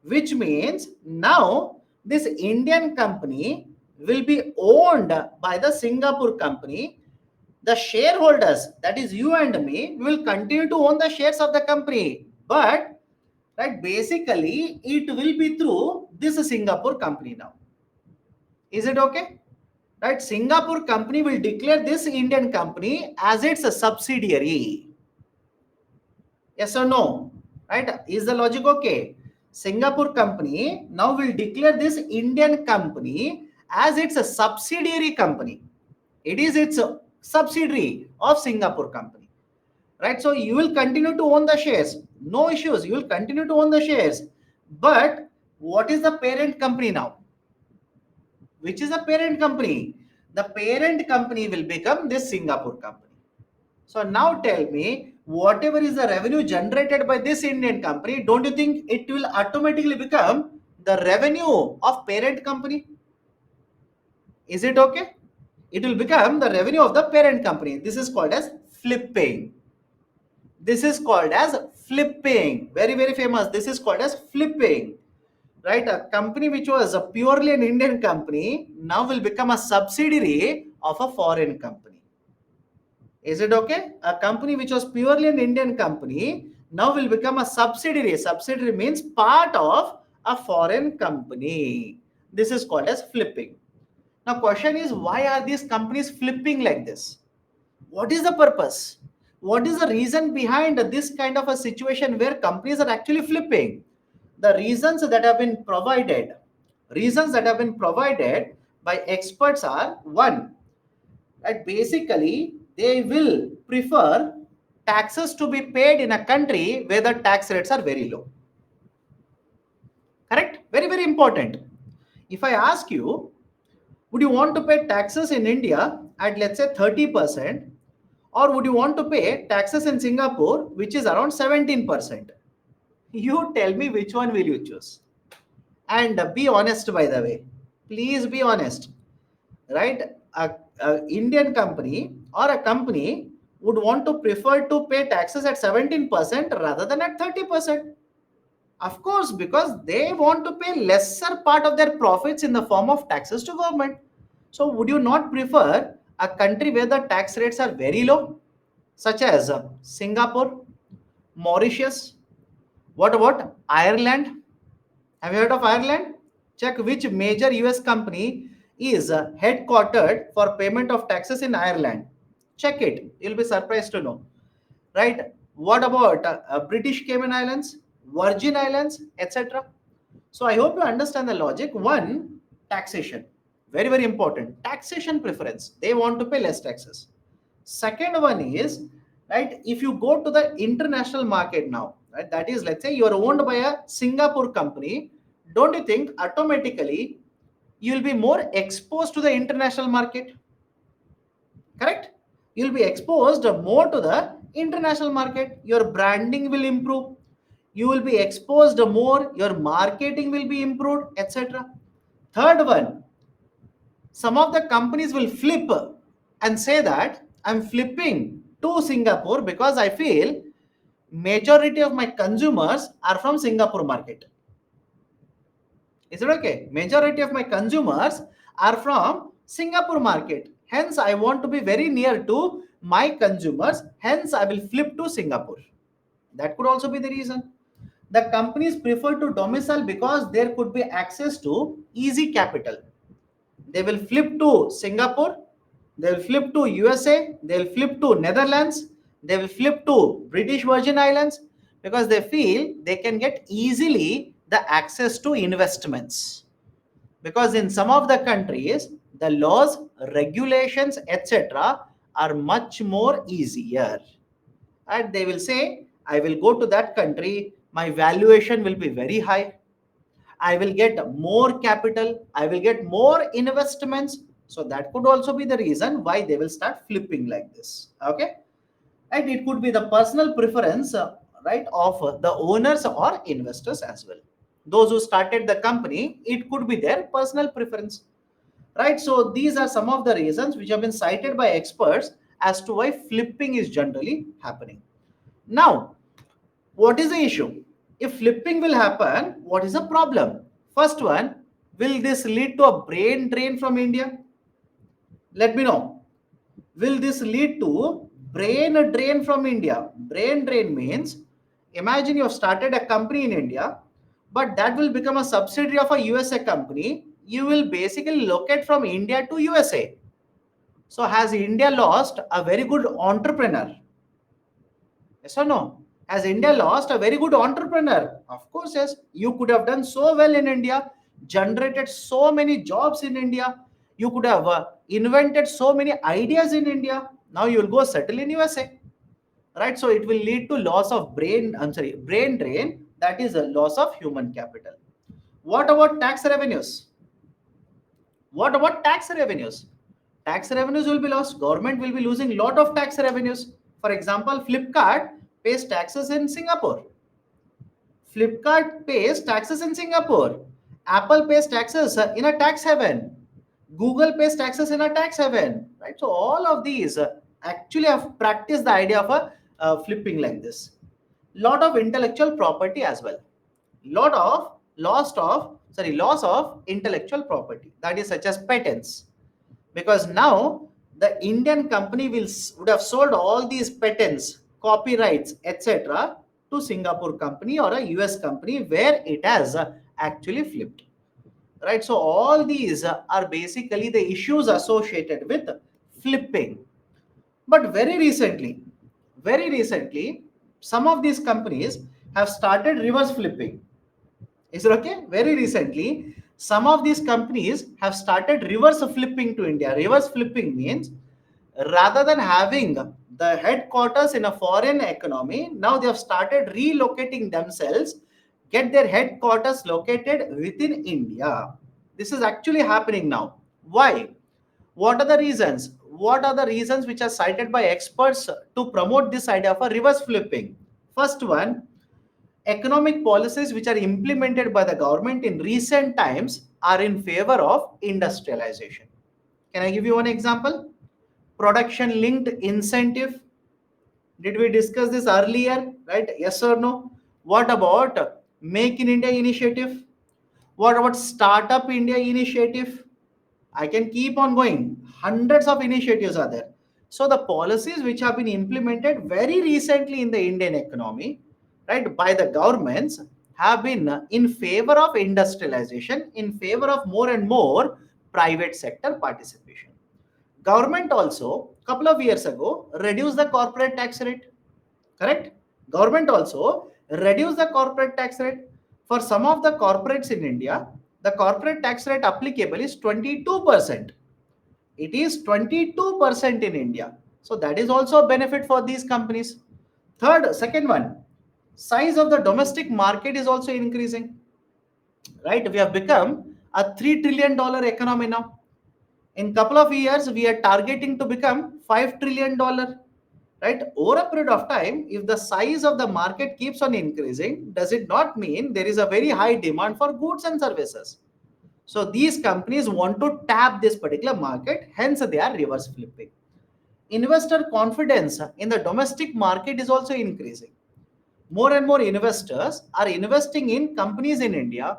which means now this Indian company will be owned by the Singapore company. The shareholders, that is you and me, will continue to own the shares of the company, but right, basically it will be through this Singapore company now. Is it okay? Right, Singapore company will declare this Indian company as its a subsidiary. Yes or no? Right? Is the logic okay? Singapore company now will declare this Indian company as its a subsidiary company. It is its a subsidiary of Singapore company. Right? So you will continue to own the shares. No issues. You will continue to own the shares. But what is the parent company now? Which is the parent company? The parent company will become this Singapore company. So now tell me, whatever is the revenue generated by this Indian company, don't you think it will automatically become the revenue of parent company? Is it okay? It will become the revenue of the parent company. This is called as flipping. This is called as flipping. Very, very famous. This is called as flipping. Right? A company which was a purely an Indian company now will become a subsidiary of a foreign company. Is it okay? A company which was purely an Indian company now will become a subsidiary. Subsidiary means part of a foreign company. This is called as flipping. Now, question is, why are these companies flipping like this? What is the purpose? What is the reason behind this kind of a situation where companies are actually flipping? The reasons that have been provided by experts are: one, that basically they will prefer taxes to be paid in a country where the tax rates are very low. Correct? Very, very important. If I ask you, would you want to pay taxes in India at, let's say, 30%, or would you want to pay taxes in Singapore, which is around 17%? You tell me, which one will you choose? And be honest, by the way. Please be honest. Right? A Indian company or a company would want to prefer to pay taxes at 17% rather than at 30%. Of course, because they want to pay lesser part of their profits in the form of taxes to government. So would you not prefer a country where the tax rates are very low, such as Singapore, Mauritius? What about Ireland? Have you heard of Ireland? Check which major US company is headquartered for payment of taxes in Ireland. Check it. You'll be surprised to know. Right? What about British Cayman Islands, Virgin Islands, etc.? So I hope you understand the logic. One, taxation. Very, very important. Taxation preference. They want to pay less taxes. Second one is, right, if you go to the international market now, right, that is, let's say you are owned by a Singapore company, don't you think automatically you will be more exposed to the international market? Correct? You'll be exposed more to the international market. Your branding will improve. You will be exposed more. Your marketing will be improved, etc. Third one, some of the companies will flip and say that I'm flipping to Singapore because I feel majority of my consumers are from Singapore market. Is it okay? Majority of my consumers are from Singapore market. Hence, I want to be very near to my consumers. Hence, I will flip to Singapore. That could also be the reason. The companies prefer to domicile because there could be access to easy capital. They will flip to Singapore, they will flip to USA, they will flip to Netherlands, they will flip to British Virgin Islands because they feel they can get easily the access to investments. Because in some of the countries, the laws, regulations, etc., are much more easier. And they will say, I will go to that country, my valuation will be very high, I will get more capital, I will get more investments. So that could also be the reason why they will start flipping like this. Okay. And it could be the personal preference, right, of the owners or investors as well. Those who started the company, it could be their personal preference, right? So these are some of the reasons which have been cited by experts as to why flipping is generally happening. Now, what is the issue? If flipping will happen, what is the problem? First one, will this lead to a brain drain from India? Let me know. Will this lead to brain drain from India? Brain drain means, imagine you have started a company in India, but that will become a subsidiary of a USA company. You will basically locate from India to USA. So has India lost a very good entrepreneur? Yes or no? Has India lost a very good entrepreneur? Of course, yes. You could have done so well in India, generated so many jobs in India. You could have invented so many ideas in India. Now you will go settle in USA, right? So it will lead to loss of brain drain. That is a loss of human capital. What about tax revenues? What about tax revenues? Tax revenues will be lost. Government will be losing lot of tax revenues. For example, Flipkart pays taxes in Singapore. Flipkart pays taxes in Singapore. Apple pays taxes in a tax haven. Google pays taxes in a tax haven. Right. So all of these actually have practiced the idea of a flipping like this. Lot of intellectual property as well. Lot of loss of intellectual property, that is such as patents, because now the Indian company would have sold all these patents, copyrights, etc., to Singapore company or a US company where it has actually flipped, right? So all these are basically the issues associated with flipping. But very recently, some of these companies have started reverse flipping. Is it okay? Very recently, some of these companies have started reverse flipping to India. Reverse flipping means rather than having the headquarters in a foreign economy, now they have started relocating themselves, get their headquarters located within India. This is actually happening now. Why? What are the reasons? What are the reasons which are cited by experts to promote this idea of a reverse flipping? First one, economic policies which are implemented by the government in recent times are in favor of industrialization. Can I give you one example? Production linked incentive. Did we discuss this earlier? Right? Yes or no? What about Make in India initiative? What about Startup India initiative? I can keep on going. Hundreds of initiatives are there. So the policies which have been implemented very recently in the Indian economy, right, by the governments have been in favor of industrialization, in favor of more and more private sector participation. Government also, couple of years ago, reduced the corporate tax rate. Correct? Government also reduced the corporate tax rate. For some of the corporates in India, the corporate tax rate applicable is 22%. It is 22% in India. So that is also a benefit for these companies. Second one, size of the domestic market is also increasing. Right? We have become a $3 trillion economy now. In couple of years, we are targeting to become $5 trillion. Right? Over a period of time, if the size of the market keeps on increasing, does it not mean there is a very high demand for goods and services? So these companies want to tap this particular market, hence they are reverse flipping. Investor confidence in the domestic market is also increasing. more and more investors are investing in companies in India.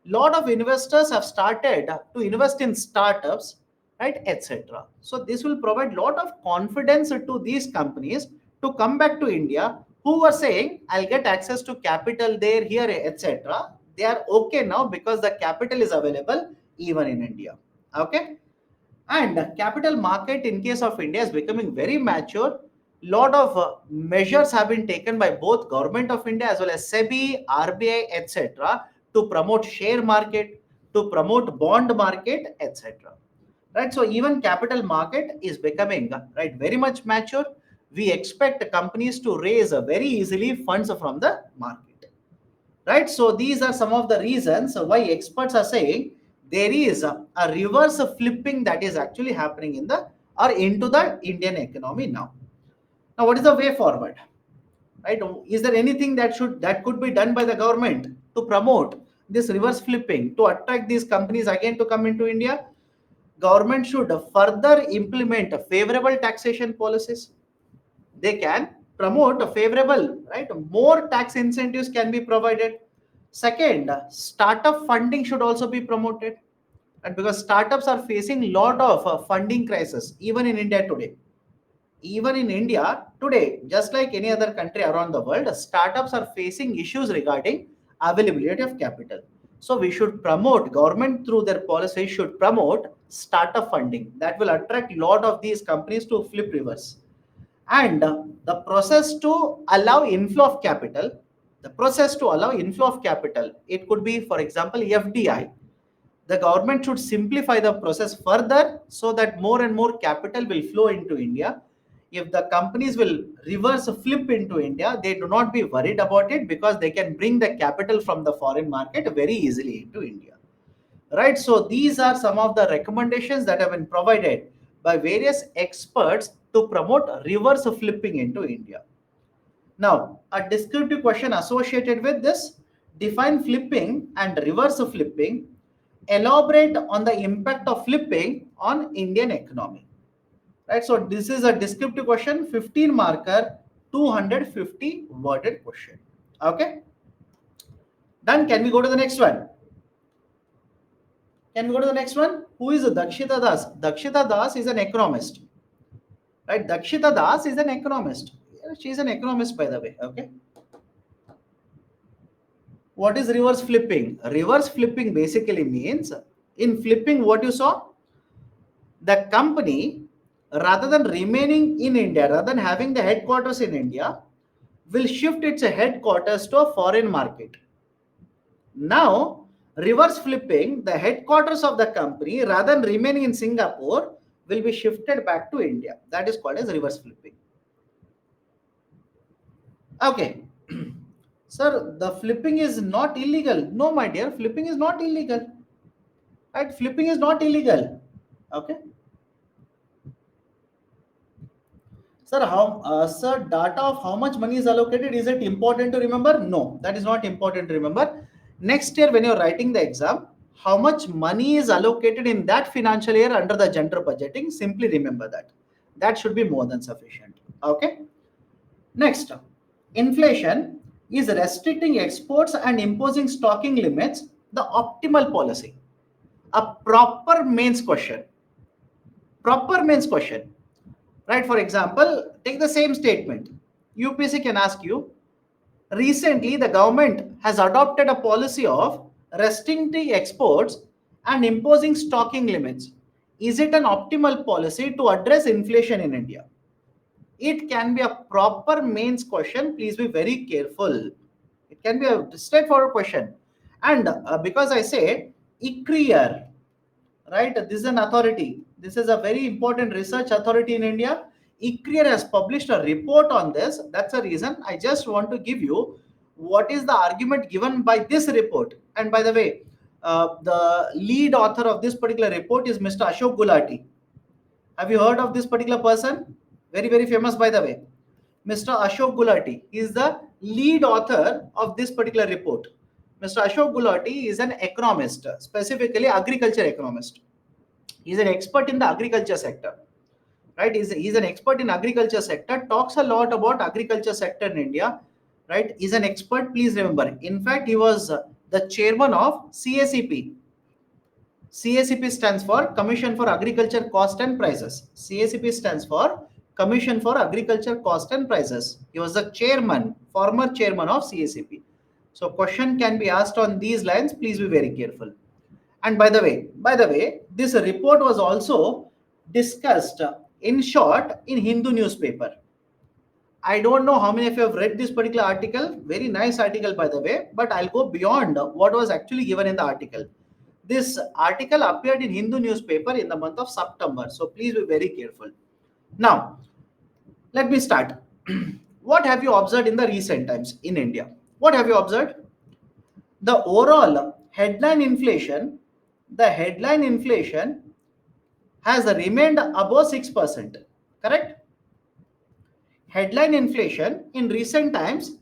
Lot of investors have started to invest in startups, right, etc. So this will provide lot of confidence to these companies to come back to India, who were saying, I'll get access to capital there, here, etc. They are okay now because the capital is available even in India. Okay. And capital market in case of India is becoming very mature. Lot of measures have been taken by both government of India as well as SEBI, RBI, etc. to promote share market, to promote bond market, etc. Right. So even capital market is becoming right very much mature. We expect companies to raise very easily funds from the market, right? So these are some of the reasons why experts are saying there is a reverse flipping that is actually happening in the or into the Indian economy now. Now, what is the way forward? Right? Is there anything that could be done by the government to promote this reverse flipping to attract these companies again to come into India? Government should further implement favorable taxation policies. They can promote a favorable, right? More tax incentives can be provided. Second, startup funding should also be promoted, and because startups are facing lot of funding crisis even in India today. Even in India today, just like any other country around the world, startups are facing issues regarding availability of capital. So we should promote, government through their policy should promote startup funding that will attract lot of these companies to flip reverse. And the process to allow inflow of capital, it could be, for example, FDI. The government should simplify the process further so that more and more capital will flow into India. If the companies will reverse flip into India, they do not be worried about it because they can bring the capital from the foreign market very easily into India. Right? So these are some of the recommendations that have been provided by various experts to promote reverse flipping into India. Now, a descriptive question associated with this: define flipping and reverse flipping. Elaborate on the impact of flipping on Indian economy. Right? So this is a descriptive question, 15 marker, 250 worded question. Okay. Done. Can we go to the next one? Can we go to the next one? Who is Dakshita Das? Dakshita Das is an economist. Right? Dakshita Das is an economist. She is an economist, by the way. Okay. What is reverse flipping? Reverse flipping basically means, in flipping, what you saw, the company, rather than remaining in India, rather than having the headquarters in India, will shift its headquarters to a foreign market. Now, reverse flipping, the headquarters of the company, rather than remaining in Singapore, will be shifted back to India. That is called as reverse flipping. Okay. Sir, the flipping is not illegal. No, my dear, flipping is not illegal. Right? Flipping is not illegal. Okay. Sir, data of how much money is allocated, is it important to remember? No, that is not important to remember. Next year, when you're writing the exam, how much money is allocated in that financial year under the general budgeting, simply remember that. That should be more than sufficient. Okay. Next, inflation is restricting exports and imposing stocking limits the optimal policy. A proper mains question. Proper mains question. Right? For example, take the same statement. UPSC can ask you, recently the government has adopted a policy of restricting exports and imposing stocking limits. Is it an optimal policy to address inflation in India? It can be a proper mains question. Please be very careful. It can be a straightforward question. And because I say ICRIER, right? This is an authority. This is a very important research authority in India. ICRIER has published a report on this. That's the reason I just want to give you what is the argument given by this report. And by the way, the lead author of this particular report is Mr. Ashok Gulati. Have you heard of this particular person? Very, very famous, by the way. Mr. Ashok Gulati is the lead author of this particular report. Mr. Ashok Gulati is an economist, specifically agriculture economist. He's an expert in the agriculture sector, right? He's an expert in agriculture sector, talks a lot about agriculture sector in India. right? Is an expert, please remember. In fact, he was the chairman of CACP. CACP stands for Commission for Agriculture Cost and Prices. CACP stands for Commission for Agriculture Cost and Prices. He was the chairman, former chairman of CACP. So question can be asked on these lines. Please be very careful. And by the way, this report was also discussed in short in Hindu newspaper. I don't know how many of you have read this particular article. Very nice article, by the way, but I'll go beyond what was actually given in the article. This article appeared in Hindu newspaper in the month of September. So please be very careful. Now, let me start. What have you observed in the recent times in India? What have you observed? The overall headline inflation has remained above 6%. Correct? Headline inflation in recent times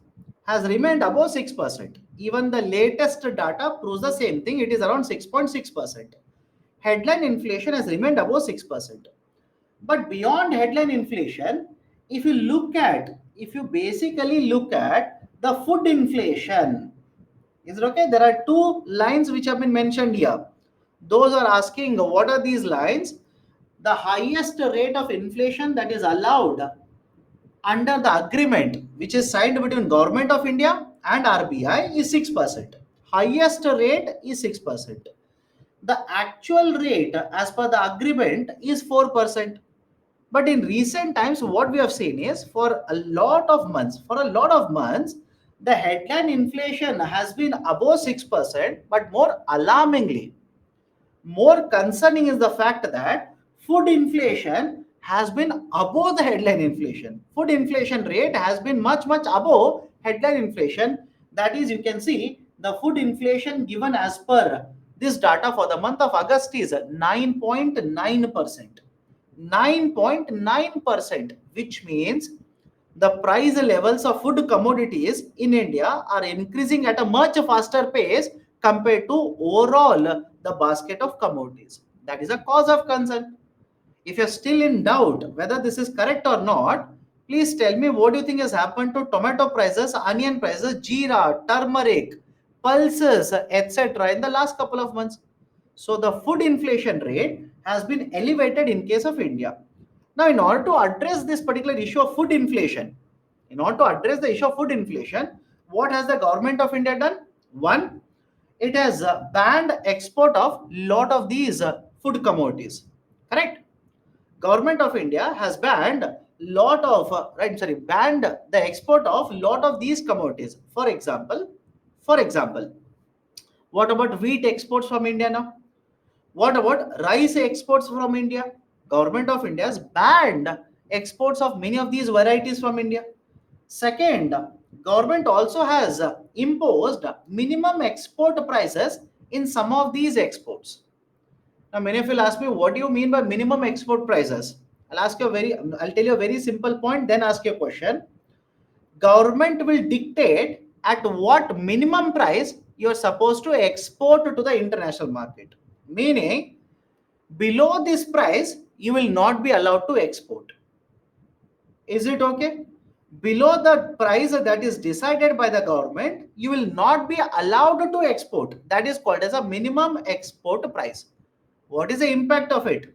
has remained above 6%. Even the latest data proves the same thing. It is around 6.6%. Headline inflation has remained above 6%. But beyond headline inflation, if you basically look at the food inflation, is it okay? There are two lines which have been mentioned here. Those are asking what are these lines? The highest rate of inflation that is allowed under the agreement which is signed between Government of India and RBI is 6%. Highest rate is 6%. The actual rate as per the agreement is 4%. But in recent times, what we have seen is for a lot of months, the headline inflation has been above 6%, but more alarmingly, more concerning is the fact that food inflation has been above the headline inflation. Food inflation rate has been much above headline inflation. That is, you can see the food inflation given as per this data for the month of August is 9.9%. 9.9%, which means the price levels of food commodities in India are increasing at a much faster pace compared to overall the basket of commodities. That is a cause of concern. If you're still in doubt whether this is correct or not, please tell me what do you think has happened to tomato prices, onion prices, jeera, turmeric, pulses, etc. in the last couple of months. So the food inflation rate has been elevated in case of India. Now, in order to address this particular issue of food inflation, what has the government of India done? One, it has banned export of lot of these food commodities. Correct? Government of India has banned the export of lot of these commodities. For example, what about wheat exports from India now? What about rice exports from India? Government of India has banned exports of many of these varieties from India. Second, government also has imposed minimum export prices in some of these exports. Now, many of you will ask me, what do you mean by minimum export prices? I'll tell you a very simple point, then ask you a question. Government will dictate at what minimum price you are supposed to export to the international market. Meaning, below this price, you will not be allowed to export. Is it okay? Below the price that is decided by the government, you will not be allowed to export. That is called as a minimum export price. What is the impact of it?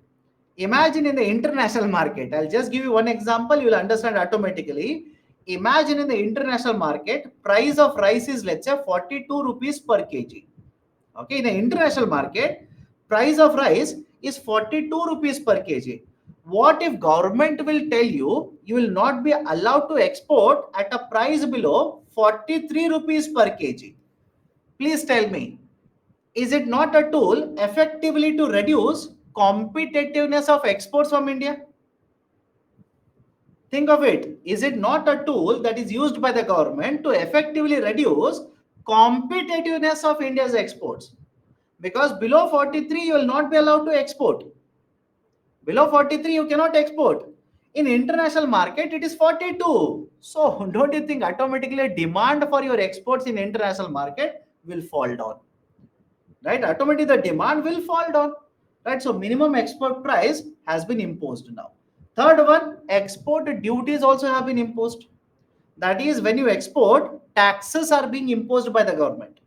Imagine in the international market, I'll just give you one example, you will understand automatically. Imagine in the international market, price of rice is, let's say, 42 rupees per kg. Okay, in the international market, price of rice is 42 rupees per kg. What if government will tell you, you will not be allowed to export at a price below 43 rupees per kg? Please tell me, is it not a tool effectively to reduce competitiveness of exports from India? Think of it. Is it not a tool that is used by the government to effectively reduce competitiveness of India's exports? Because below 43, you will not be allowed to export. Below 43, you cannot export. In international market, it is 42. So don't you think automatically demand for your exports in international market will fall down? Right? Automatically the demand will fall down. Right? So minimum export price has been imposed now. Third one, export duties also have been imposed. That is, when you export, taxes are being imposed by the government.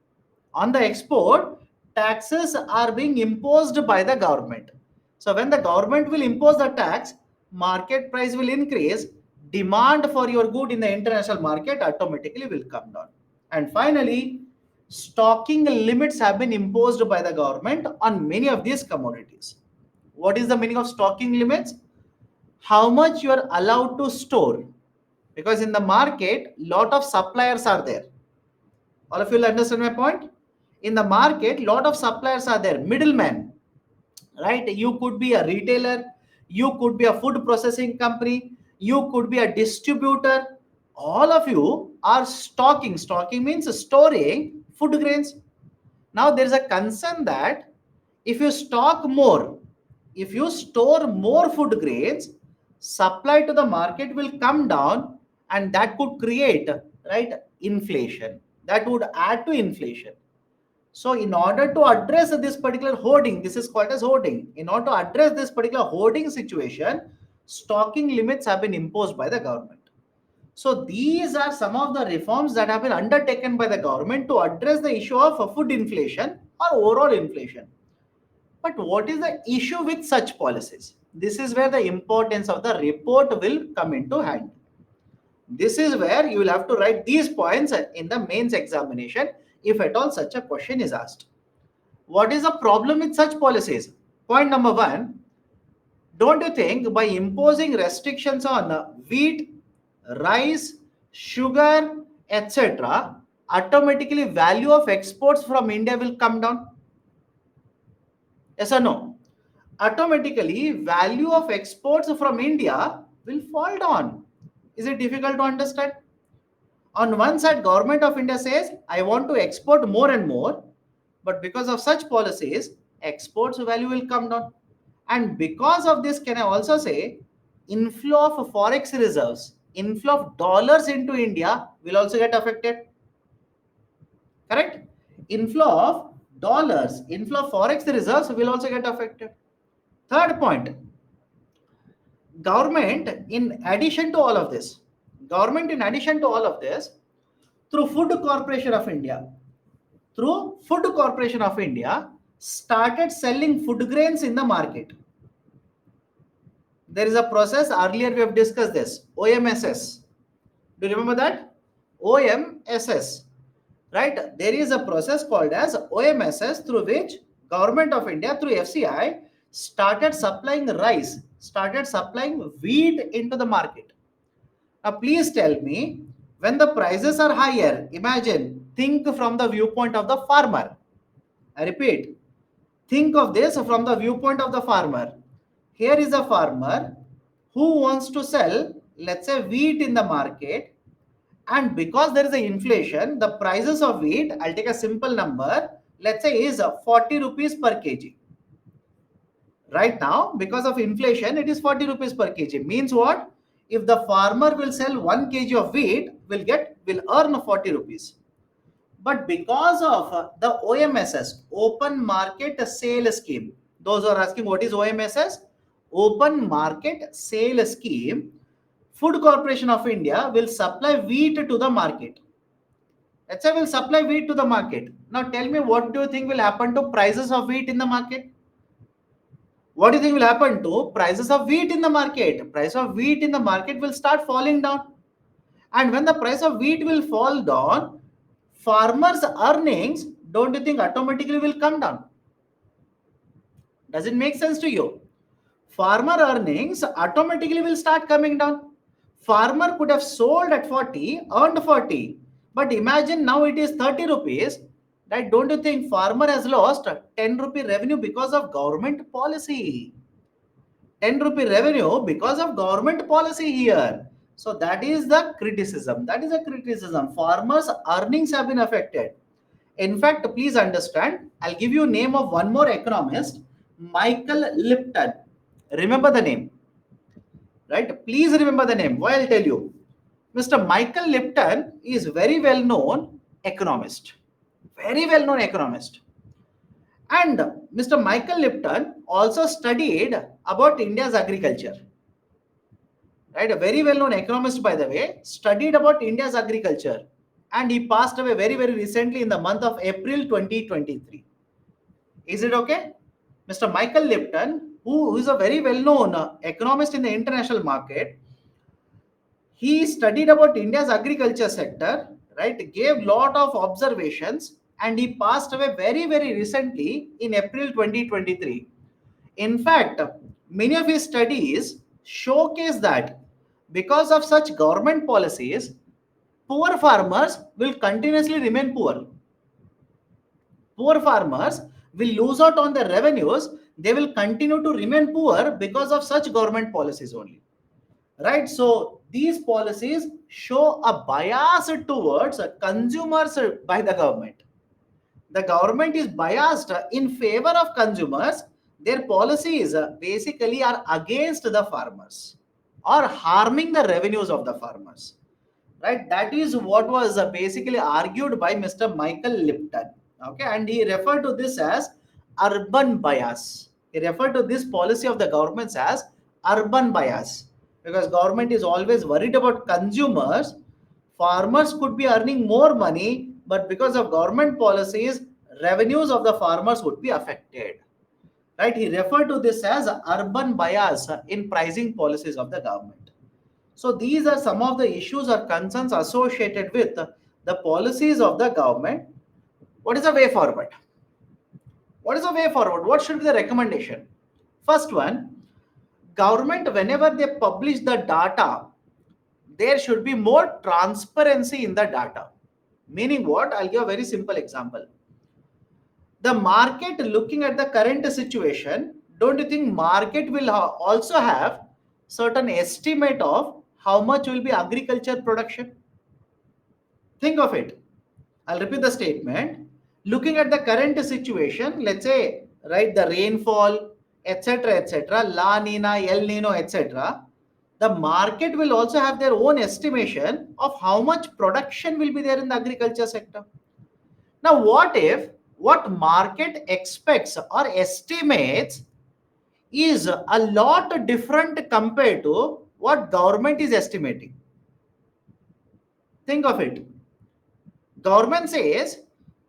On the export, taxes are being imposed by the government. So when the government will impose the tax, market price will increase, demand for your good in the international market automatically will come down. And finally, stocking limits have been imposed by the government on many of these commodities. What is the meaning of stocking limits? How much you are allowed to store, because in the market lot of suppliers are there. All of you will understand my point. In the market lot of suppliers are there, middlemen, right? You could be a retailer, you could be a food processing company, you could be a distributor. All of you are stocking means storing food grains. Now there is a concern that if you stock more, if you store more food grains, supply to the market will come down, and that could create, right, inflation. That would add to inflation. So in order to address this particular hoarding, this is called as hoarding. In order to address this particular hoarding situation, stocking limits have been imposed by the government. So these are some of the reforms that have been undertaken by the government to address the issue of food inflation or overall inflation. But what is the issue with such policies? This is where the importance of the report will come into hand. This is where you will have to write these points in the mains examination if at all such a question is asked. What is the problem with such policies? Point number one, don't you think by imposing restrictions on wheat, rice, sugar, etc., automatically value of exports from India will come down? Yes or no? Automatically value of exports from India will fall down. Is it difficult to understand? On one side, government of India says, I want to export more and more, but because of such policies, exports value will come down. And because of this, can I also say, inflow of forex reserves, inflow of dollars into India will also get affected. Correct? Inflow of dollars, inflow of forex reserves will also get affected. Third point, government in addition to all of this, through Food Corporation of India, started selling food grains in the market. There is a process, earlier we have discussed this, OMSS. Do you remember that? OMSS, right? There is a process called as OMSS through which government of India through FCI started supplying rice, started supplying wheat into the market. Now please tell me, when the prices are higher, imagine, think from the viewpoint of the farmer. I repeat, think of this from the viewpoint of the farmer. Here is a farmer who wants to sell, let's say, wheat in the market, and because there is an inflation, the prices of wheat, I'll take a simple number, let's say is 40 rupees per kg. Right now, because of inflation, it is 40 rupees per kg. Means what? If the farmer will sell 1 kg of wheat, will earn 40 rupees. But because of the OMSS, Open Market Sale Scheme, those who are asking what is OMSS? Open Market Sale Scheme, Food Corporation of India will supply wheat to the market. Let's say will supply wheat to the market. Now tell me, what do you think will happen to prices of wheat in the market? What do you think will happen to prices of wheat in the market? Price of wheat in the market will start falling down. And when the price of wheat will fall down, farmers' earnings, don't you think automatically will come down? Does it make sense to you? Farmer earnings automatically will start coming down. Farmer could have sold at 40, earned 40, but imagine now it is 30 rupees. Right? Don't you think farmer has lost 10 rupee revenue because of government policy? 10 rupee revenue because of government policy here. So that is the criticism. Farmers' earnings have been affected. In fact, please understand, I'll give you name of one more economist, Michael Lipton. Remember the name, right? Please remember the name. Why, I'll tell you. Mr. Michael Lipton is very well known economist. Very well known economist. And Mr. Michael Lipton also studied about India's agriculture. right? A very well-known economist, by the way, studied about India's agriculture, and he passed away very, very recently in the month of April 2023. Is it okay? Mr. Michael Lipton, who is a very well-known economist in the international market, he studied about India's agriculture sector, right? Gave lot of observations, and he passed away very, very recently in April 2023. In fact, many of his studies showcase that because of such government policies, poor farmers will continuously remain poor. Poor farmers will lose out on their revenues. They will continue to remain poor because of such government policies only. Right? So these policies show a bias towards consumers by the government. The government is biased in favor of consumers. Their policies basically are against the farmers or harming the revenues of the farmers. Right? That is what was basically argued by Mr. Michael Lipton. Okay, and he referred to this as urban bias. He referred to this policy of the governments as urban bias, because government is always worried about consumers. Farmers could be earning more money, but because of government policies, revenues of the farmers would be affected. Right? He referred to this as urban bias in pricing policies of the government. So these are some of the issues or concerns associated with the policies of the government. What is the way forward? What is the way forward? What should be the recommendation? First one, government, whenever they publish the data, there should be more transparency in the data. Meaning what? I'll give a very simple example. The market, looking at the current situation, don't you think market will also have certain estimate of how much will be agriculture production? Think of it. I'll repeat the statement. Looking at the current situation, let's say, right, the rainfall, etc., La Nina, El Nino, etc., the market will also have their own estimation of how much production will be there in the agriculture sector. Now, what if what market expects or estimates is a lot different compared to what government is estimating? Think of it. Government says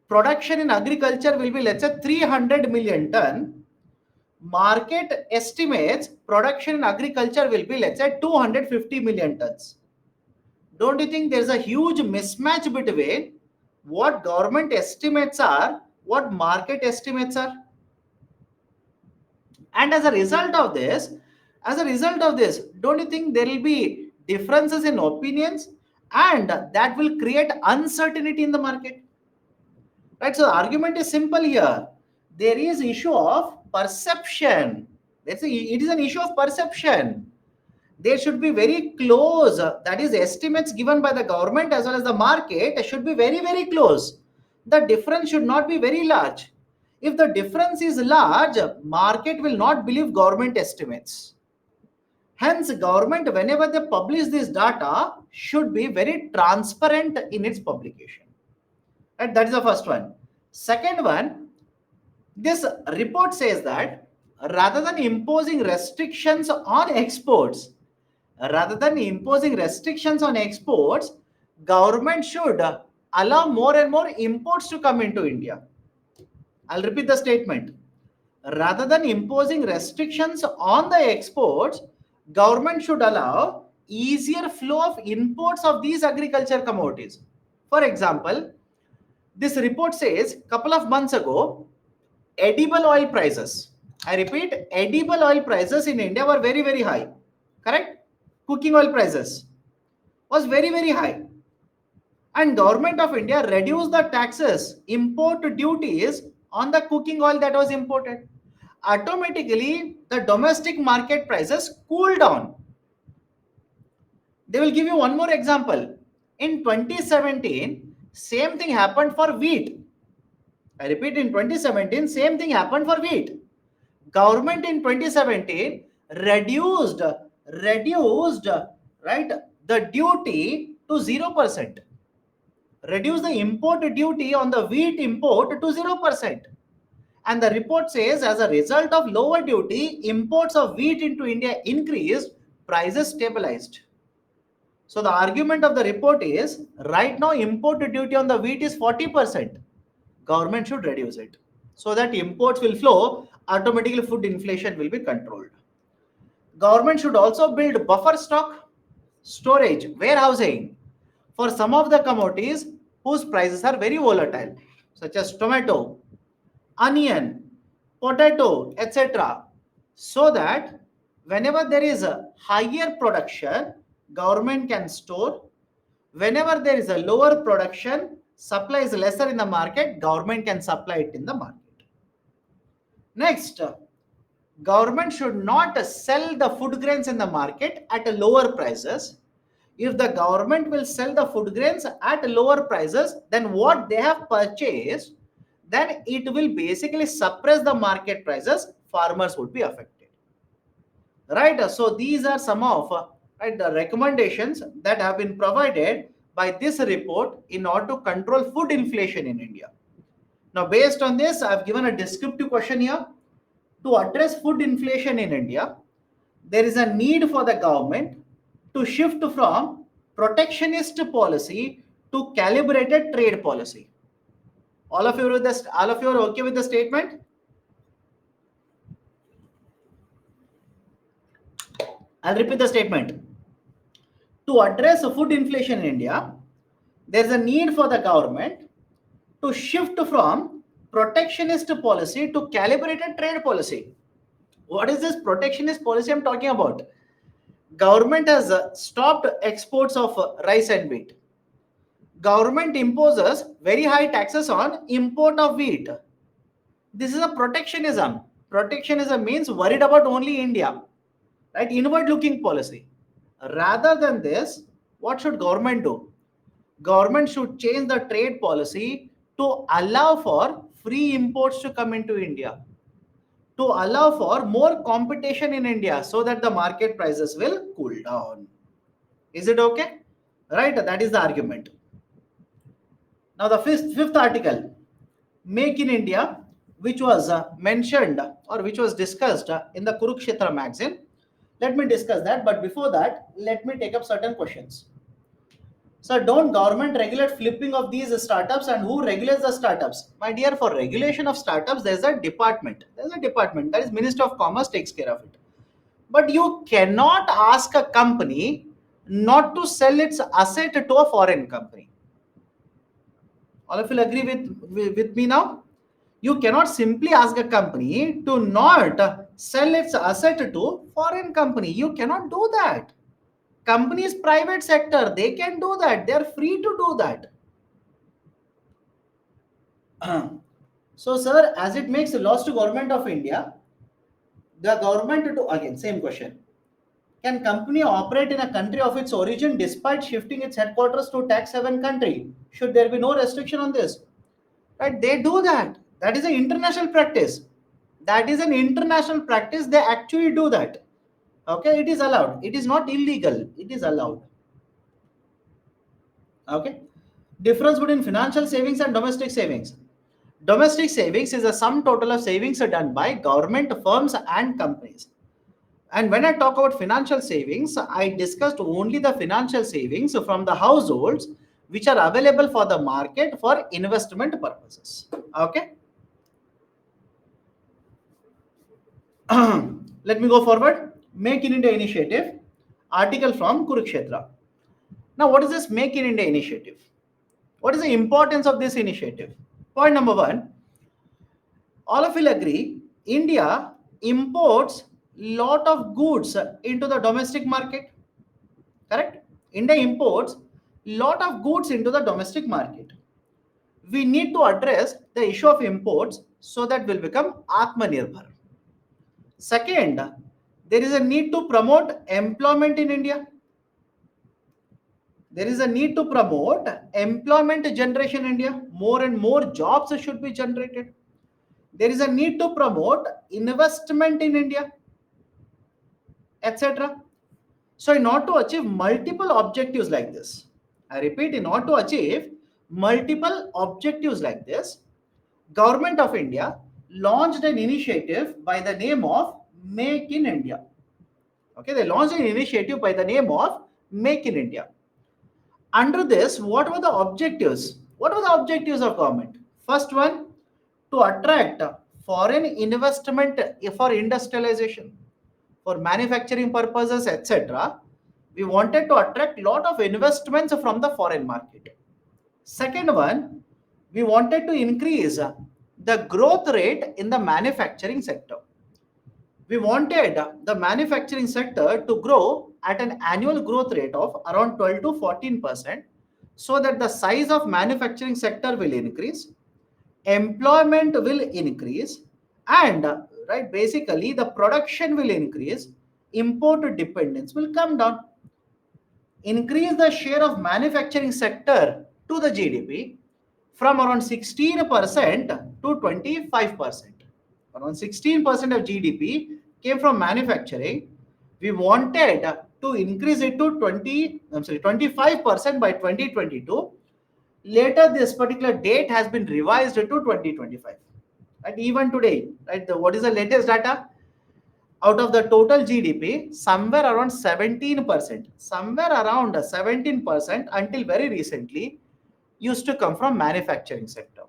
production in agriculture will be, let's say, 300 million ton. Market estimates production in agriculture will be, let's say, 250 million tons. Don't you think there's a huge mismatch between what government estimates are, what market estimates are? And as a result of this, don't you think there will be differences in opinions, and that will create uncertainty in the market? Right? So the argument is simple here. There is issue of perception. Let's say it is an issue of perception. They should be very close. That is, estimates given by the government as well as the market should be very, very close. The difference should not be very large. If the difference is large, market will not believe government estimates. Hence, government, whenever they publish this data, should be very transparent in its publication. Right? That is the first one. Second one, this report says that rather than imposing restrictions on exports, government should allow more and more imports to come into India. I'll repeat the statement. Rather than imposing restrictions on the exports, government should allow easier flow of imports of these agriculture commodities. For example, this report says couple of months ago, edible oil prices, I repeat, edible oil prices in India were very, very high. Correct? Cooking oil prices was very, very high. And government of India reduced the taxes, import duties on the cooking oil that was imported. Automatically, the domestic market prices cool down. They will give you one more example. In 2017, same thing happened for wheat. I repeat, in 2017, same thing happened for wheat. Government in 2017 reduced right, the duty to 0%. Reduce the import duty on the wheat import to 0%. And the report says as a result of lower duty, imports of wheat into India increased prices stabilized. So the argument of the report is right now import duty on the wheat is 40%. Government should reduce it so that imports will flow, automatically food inflation will be controlled. Government should also build buffer stock, storage, warehousing for some of the commodities whose prices are very volatile, such as tomato, onion, potato, etc. So that whenever there is a higher production, government can store. Whenever there is a lower production, supply is lesser in the market, government can supply it in the market. Next, government should not sell the food grains in the market at lower prices. If the government will sell the food grains at lower prices than what they have purchased, then it will basically suppress the market prices. Farmers would be affected. Right? So these are some of right, the recommendations that have been provided by this report in order to control food inflation in India. Now, based on this, I've given a descriptive question here. To address food inflation in India, there is a need for the government to shift from protectionist policy to calibrated trade policy. All of you are okay with the statement? I'll repeat the statement. To address food inflation in India, there is a need for the government to shift from protectionist policy to calibrated trade policy. What is this protectionist policy I'm talking about? Government has stopped exports of rice and wheat. Government imposes very high taxes on import of wheat. This is a protectionism. Protectionism means worried about only India, right? Inward looking policy. Rather than this, what should government do? Government should change the trade policy to allow for free imports to come into India, to allow for more competition in India so that the market prices will cool down. Is it okay? Right? That is the argument. Now the fifth article, Make in India, which was mentioned or which was discussed in the Kurukshetra magazine. Let me discuss that. But before that, let me take up certain questions. So don't government regulate flipping of these startups, and who regulates the startups? My dear, for regulation of startups, there's a department. There's a department that is Minister of Commerce takes care of it. But you cannot ask a company not to sell its asset to a foreign company. All of you agree with me now? You cannot simply ask a company to not sell its asset to foreign company. You cannot do that. Companies, private sector, they can do that. They are free to do that. So, sir, as it makes a loss to government of India, the government to again same question. Can company operate in a country of its origin despite shifting its headquarters to tax haven country? Should there be no restriction on this? Right? They do that. That is an international practice. That is an international practice. They actually do that. Okay, it is allowed. It is not illegal. It is allowed. Okay. Difference between financial savings and domestic savings. Domestic savings is a sum total of savings done by government, firms, and companies. And when I talk about financial savings, I discussed only the financial savings from the households which are available for the market for investment purposes. Okay. Let me go forward. Make in India initiative. Article from Kurukshetra. Now, what is this Make in India initiative? What is the importance of this initiative? Point number one, all of you will agree, India imports lot of goods into the domestic market. Correct? India imports lot of goods into the domestic market. We need to address the issue of imports so that we'll become Atmanirbhar. Second, there is a need to promote employment in India. There is a need to promote employment generation in India. More and more jobs should be generated. There is a need to promote investment in India, etc. So, in order to achieve multiple objectives like this, I repeat, in order to achieve multiple objectives like this, Government of India launched an initiative by the name of Make in India. Okay, they launched an initiative by the name of Make in India. Under this, what were the objectives? What were the objectives of government? First one, to attract foreign investment for industrialization, for manufacturing purposes, etc. We wanted to attract lot of investments from the foreign market. Second one, we wanted to increase the growth rate in the manufacturing sector. We wanted the manufacturing sector to grow at an annual growth rate of around 12 to 14%, so that the size of manufacturing sector will increase, employment will increase, and right, basically the production will increase, import dependence will come down. Increase the share of manufacturing sector to the GDP from around 16% to 25%. Around 16% of GDP came from manufacturing. We wanted to increase it to 25% by 2022. Later, this particular date has been revised to 2025. And even today, right, what is the latest data? Out of the total GDP, somewhere around 17% until very recently used to come from manufacturing sector.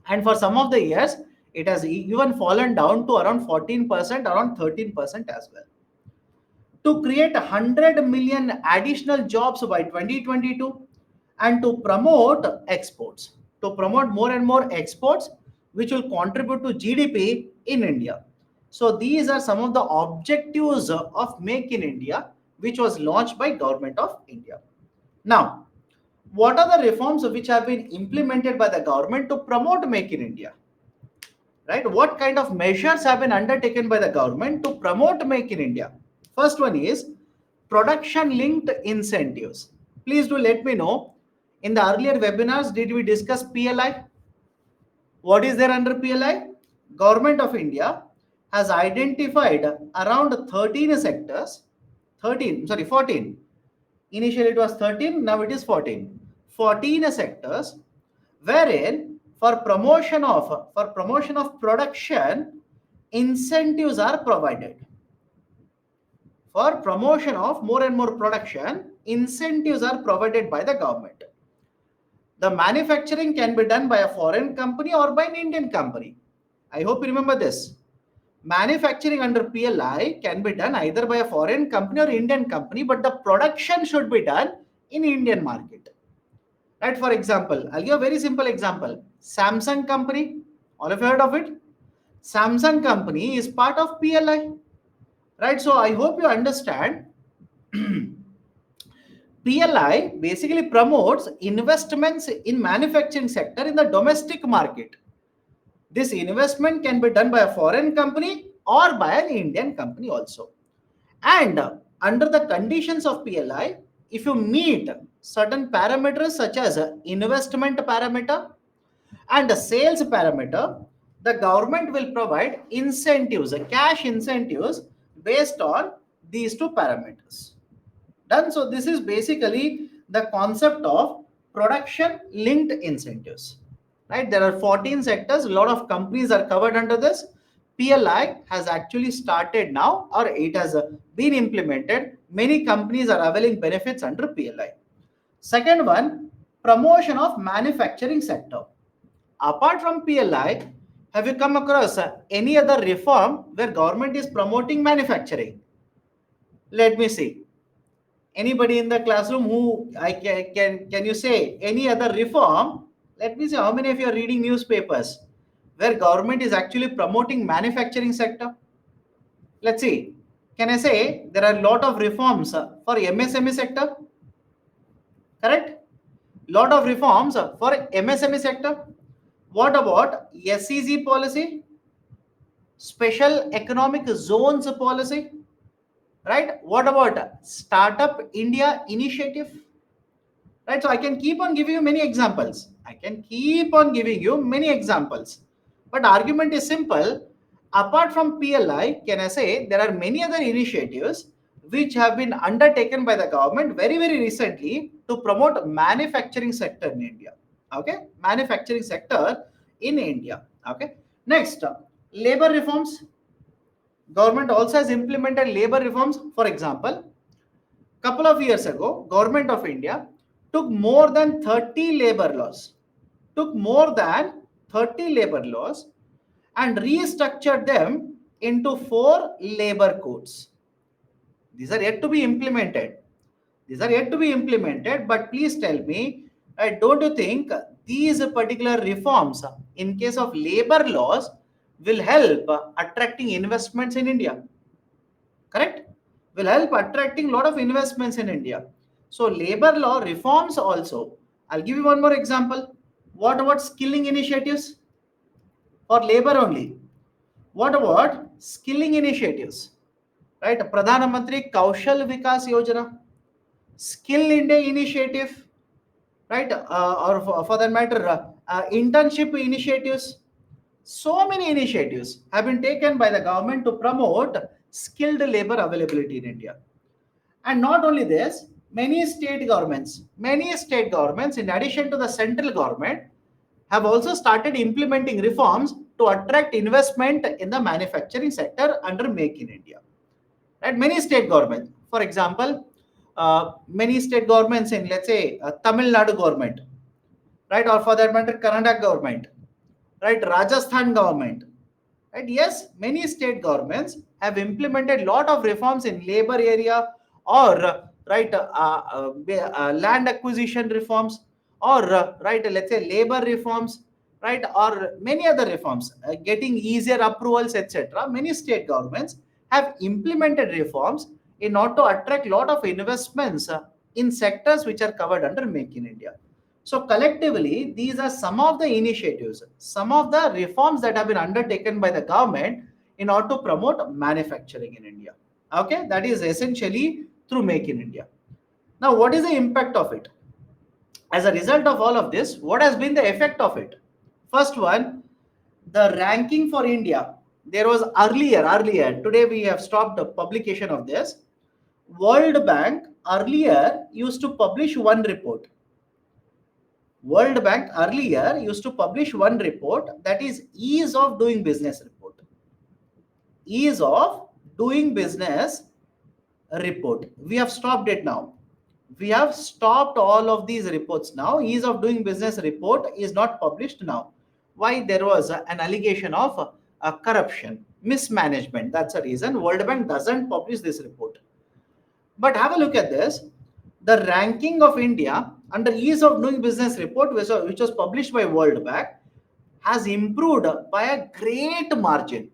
And for some of the years, it has even fallen down to around 14%, around 13% as well. To create 100 million additional jobs by 2022 and to promote exports, to promote more and more exports, which will contribute to GDP in India. So these are some of the objectives of Make in India, which was launched by Government of India. Now, what are the reforms which have been implemented by the government to promote Make in India? Right? What kind of measures have been undertaken by the government to promote Make in India? First one is production linked incentives. Please do let me know. In the earlier webinars, did we discuss PLI? What is there under PLI? Government of India has identified around 13 sectors, 14. Initially it was 13, now it is 14. 14 sectors wherein for promotion of production, incentives are provided. For promotion of more and more production, incentives are provided by the government. The manufacturing can be done by a foreign company or by an Indian company. I hope you remember this. Manufacturing under PLI can be done either by a foreign company or Indian company, but the production should be done in Indian market. Right? For example, I'll give a very simple example. Samsung company, all of you heard of it? Samsung company is part of PLI. Right? So I hope you understand. PLI basically promotes investments in manufacturing sector in the domestic market. This investment can be done by a foreign company or by an Indian company also. And under the conditions of PLI, if you meet certain parameters such as investment parameter and the sales parameter, the government will provide incentives, cash incentives based on these two parameters. Done. So this is basically the concept of production linked incentives. Right? There are 14 sectors. A lot of companies are covered under this. PLI has actually started now, or it has been implemented. Many companies are availing benefits under PLI. Second one, promotion of manufacturing sector. Apart from PLI, have you come across any other reform where government is promoting manufacturing? Let me see. Anybody in the classroom who can you say any other reform? Let me see how many of you are reading newspapers where government is actually promoting manufacturing sector. Let's see. Can I say there are a lot of reforms for MSME sector? Correct? Lot of reforms for MSME sector. What about SEZ policy? Special economic zones policy? Right? What about Startup India initiative? Right? So I can keep on giving you many examples. But argument is simple. Apart from PLI, can I say there are many other initiatives which have been undertaken by the government very, very recently to promote manufacturing sector in India. Okay? Manufacturing sector in India. Okay? Next, labor reforms. Government also has implemented labor reforms. For example, couple of years ago, Government of India took more than 30 labor laws, took more than 30 labor laws and restructured them into four labor codes. These are yet to be implemented. These are yet to be implemented, but please tell me, don't you think these particular reforms in case of labor laws will help attracting investments in India? Correct? Will help attracting a lot of investments in India. So labor law reforms also. I'll give you one more example. What about skilling initiatives for labor only? What about skilling initiatives? Right? Pradhan Mantri Kaushal Vikas Yojana, Skill India initiative, right? Or for that matter, internship initiatives. So many initiatives have been taken by the government to promote skilled labor availability in India. And not only this, many state governments, in addition to the central government, have also started implementing reforms to attract investment in the manufacturing sector under Make in India. Right? Many state governments, for example, many state governments in, let's say, Tamil Nadu government, right, or for that matter, Karnataka government, right, Rajasthan government, right? Yes, many state governments have implemented lot of reforms in labor area or right land acquisition reforms or right let's say labor reforms, right, or many other reforms, getting easier approvals, etc. Many state governments have implemented reforms in order to attract lot of investments in sectors which are covered under Make in India. So collectively, these are some of the initiatives, some of the reforms that have been undertaken by the government in order to promote manufacturing in India. Okay, that is essentially through Make in India. Now, what is the impact of it? As a result of all of this, what has been the effect of it? First one, the ranking for India. There was earlier, today we have stopped the publication of this. World Bank earlier used to publish one report. World Bank earlier used to publish one report, that is ease of doing business report. Ease of doing business report. We have stopped it now. We have stopped all of these reports now. Ease of doing business report is not published now. Why? There was an allegation of corruption, mismanagement. That's the reason World Bank doesn't publish this report. But have a look at this. The ranking of India under ease of doing business report, which was published by World Bank, has improved by a great margin.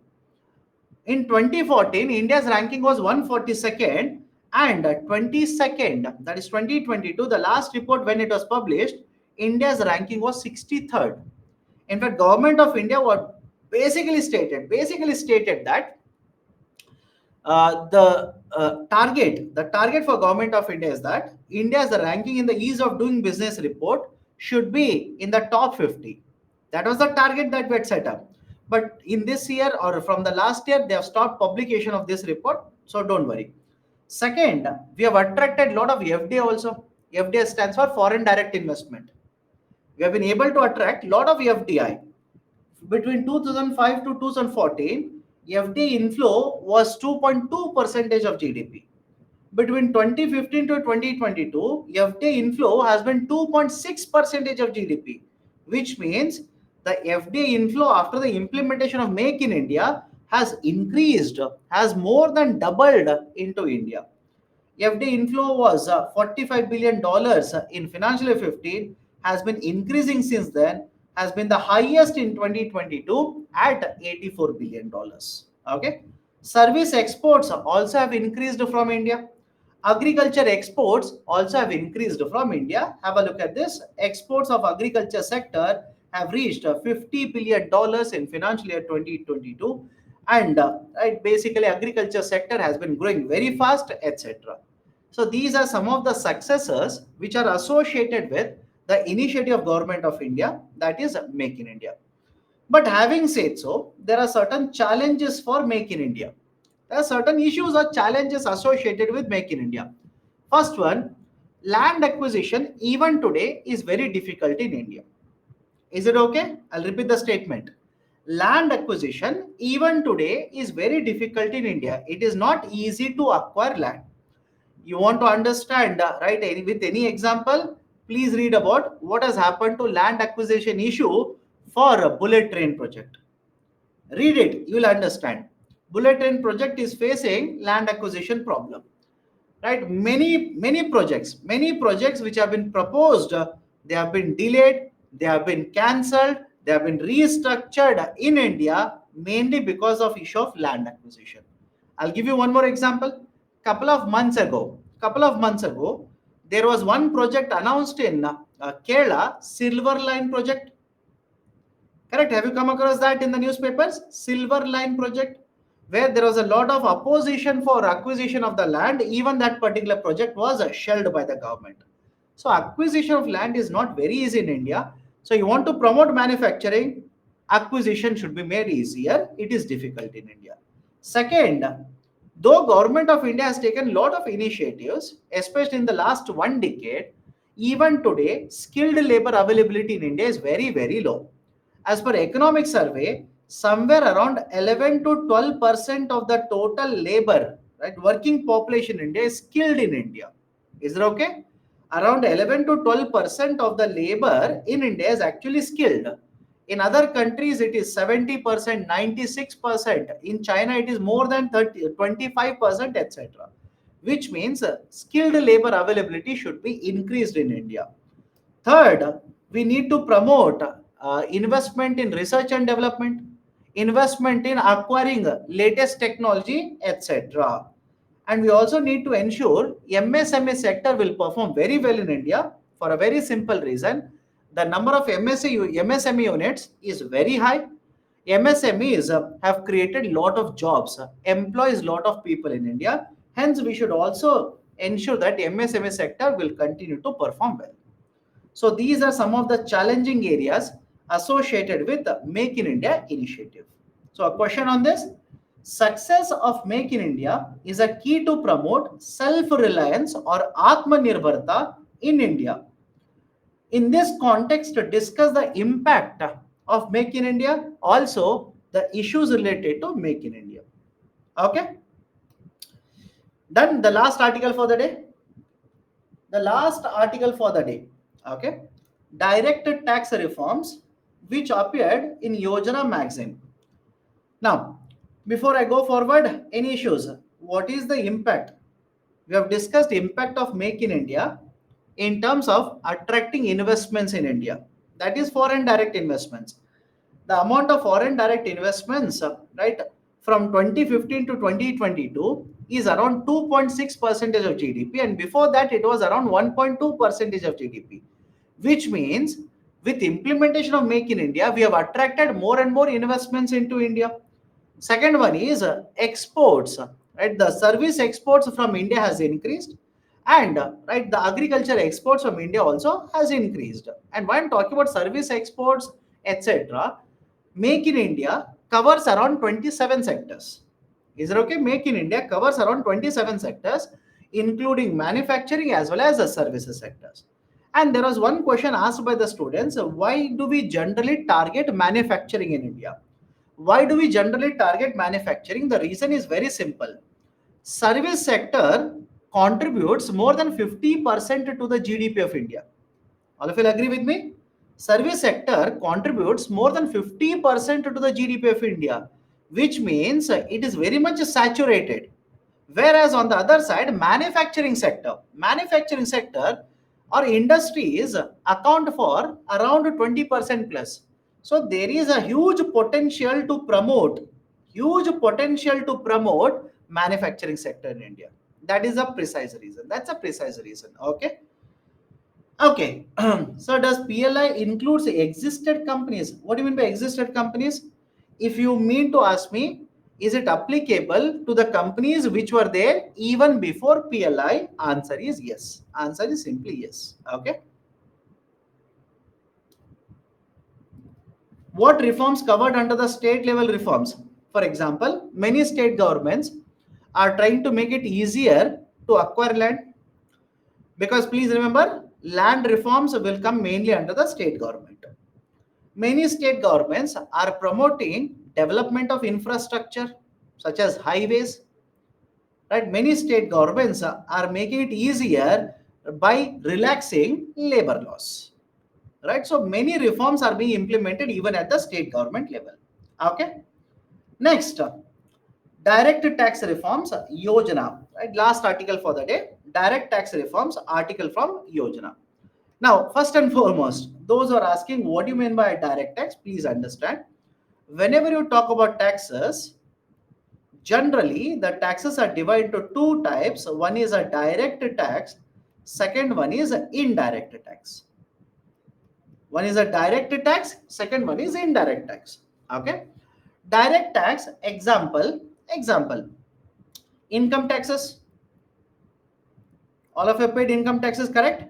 In 2014, India's ranking was 142nd, and 22nd, that is 2022, the last report when it was published, India's ranking was 63rd. In fact, Government of India was basically stated that the target for Government of India is that India's ranking in the ease of doing business report should be in the top 50. That was the target that we had set up. But in this year or from the last year, they have stopped publication of this report. So don't worry. Second, we have attracted a lot of FDI also. FDI stands for foreign direct investment. We have been able to attract a lot of FDI. Between 2005 to 2014, FDI inflow was 2.2 percentage of GDP. Between 2015 to 2022, FDI inflow has been 2.6 percentage of GDP, which means the FDI inflow after the implementation of Make in India has increased, has more than doubled into India. FDI inflow was $45 billion in financial year 15, has been increasing since then, has been the highest in 2022 at $84 billion. Okay. Service exports also have increased from India. Agriculture exports also have increased from India. Have a look at this. Exports of agriculture sector have reached $50 billion in financial year 2022, and right, basically agriculture sector has been growing very fast, etc. So these are some of the successes which are associated with the initiative of Government of India, that is Make in India. But having said so, there are certain challenges for Make in India. There are certain issues or challenges associated with Make in India. First one, land acquisition even today is very difficult in India. Is it okay? I'll repeat the statement. Land acquisition, even today, is very difficult in India. It is not easy to acquire land. You want to understand, right? With any example, please read about what has happened to land acquisition issue for a bullet train project. Read it, you will understand. Bullet train project is facing land acquisition problem, right? Many projects which have been proposed, they have been delayed, they have been cancelled, they have been restructured in India mainly because of issue of land acquisition. I'll give you one more example. Couple of months ago, there was one project announced in Kerala, Silver Line project. Correct? Have you come across that in the newspapers? Silver Line project, where there was a lot of opposition for acquisition of the land. Even that particular project was shelved by the government. So acquisition of land is not very easy in India. So you want to promote manufacturing, acquisition should be made easier. It is difficult in India. Second, though government of India has taken a lot of initiatives, especially in the last 1 decade, even today, skilled labor availability in India is very, very low. As per economic survey, somewhere around 11 to 12% of the total labor, right, working population in India is skilled in India. Is it okay? Around 11 to 12% of the labor in India is actually skilled. In other countries, it is 70%, 96%. In China, it is more than 30, 25%, etc. Which means skilled labor availability should be increased in India. Third, we need to promote investment in research and development, investment in acquiring latest technology, etc. And we also need to ensure MSME sector will perform very well in India for a very simple reason. The number of MSME units is very high. MSMEs have created lot of jobs, employs lot of people in India. Hence, we should also ensure that MSME sector will continue to perform well. So these are some of the challenging areas associated with the Make in India initiative. So a question on this: success of Make in India is a key to promote self-reliance or Atmanirbharta in India. In this context, to discuss the impact of Make in India, also the issues related to Make in India. Okay, done. The last article for the day. The last article for the day. Okay, direct tax reforms which appeared in Yojana magazine. Now, before I go forward, any issues? What is the impact? We have discussed impact of Make in India in terms of attracting investments in India. That is foreign direct investments. The amount of foreign direct investments, right, from 2015 to 2022 is around 2.6 percentage of GDP, and before that it was around 1.2 percentage of GDP, which means with implementation of Make in India, we have attracted more and more investments into India. Second one is exports, right? The service exports from India has increased, and right, the agriculture exports from India also has increased. And when talking about service exports, etc., Make in India covers around 27 sectors. Is it okay? Make in India covers around 27 sectors, including manufacturing as well as the services sectors. And there was one question asked by the students: why do we generally target manufacturing in India? Why do we generally target manufacturing? The reason is very simple. Service sector contributes more than 50% to the GDP of India. All of you agree with me? Service sector contributes more than 50% to the GDP of India, which means it is very much saturated. Whereas on the other side, manufacturing sector or industries account for around 20% plus. So there is a huge potential to promote manufacturing sector in India. That is a precise reason. That's a precise reason. Okay. Okay. So does PLI includes existed companies? What do you mean by existed companies? If you mean to ask me, is it applicable to the companies which were there even before PLI? Answer is yes. Answer is simply yes. Okay. What reforms covered under the state level reforms? For example, many state governments are trying to make it easier to acquire land, because please remember, land reforms will come mainly under the state government. Many state governments are promoting development of infrastructure such as highways, right? Many state governments are making it easier by relaxing labor laws, right? So many reforms are being implemented even at the state government level. Okay. Next, direct tax reforms, Yojana, right? Last article for the day, direct tax reforms, article from Yojana. Now, first and foremost, those who are asking what do you mean by direct tax, please understand. Whenever you talk about taxes, generally the taxes are divided into two types. One is a direct tax, second one is an indirect tax. One is a direct tax, second one is indirect tax. Okay. Direct tax, example, income taxes. All of you paid income taxes, correct?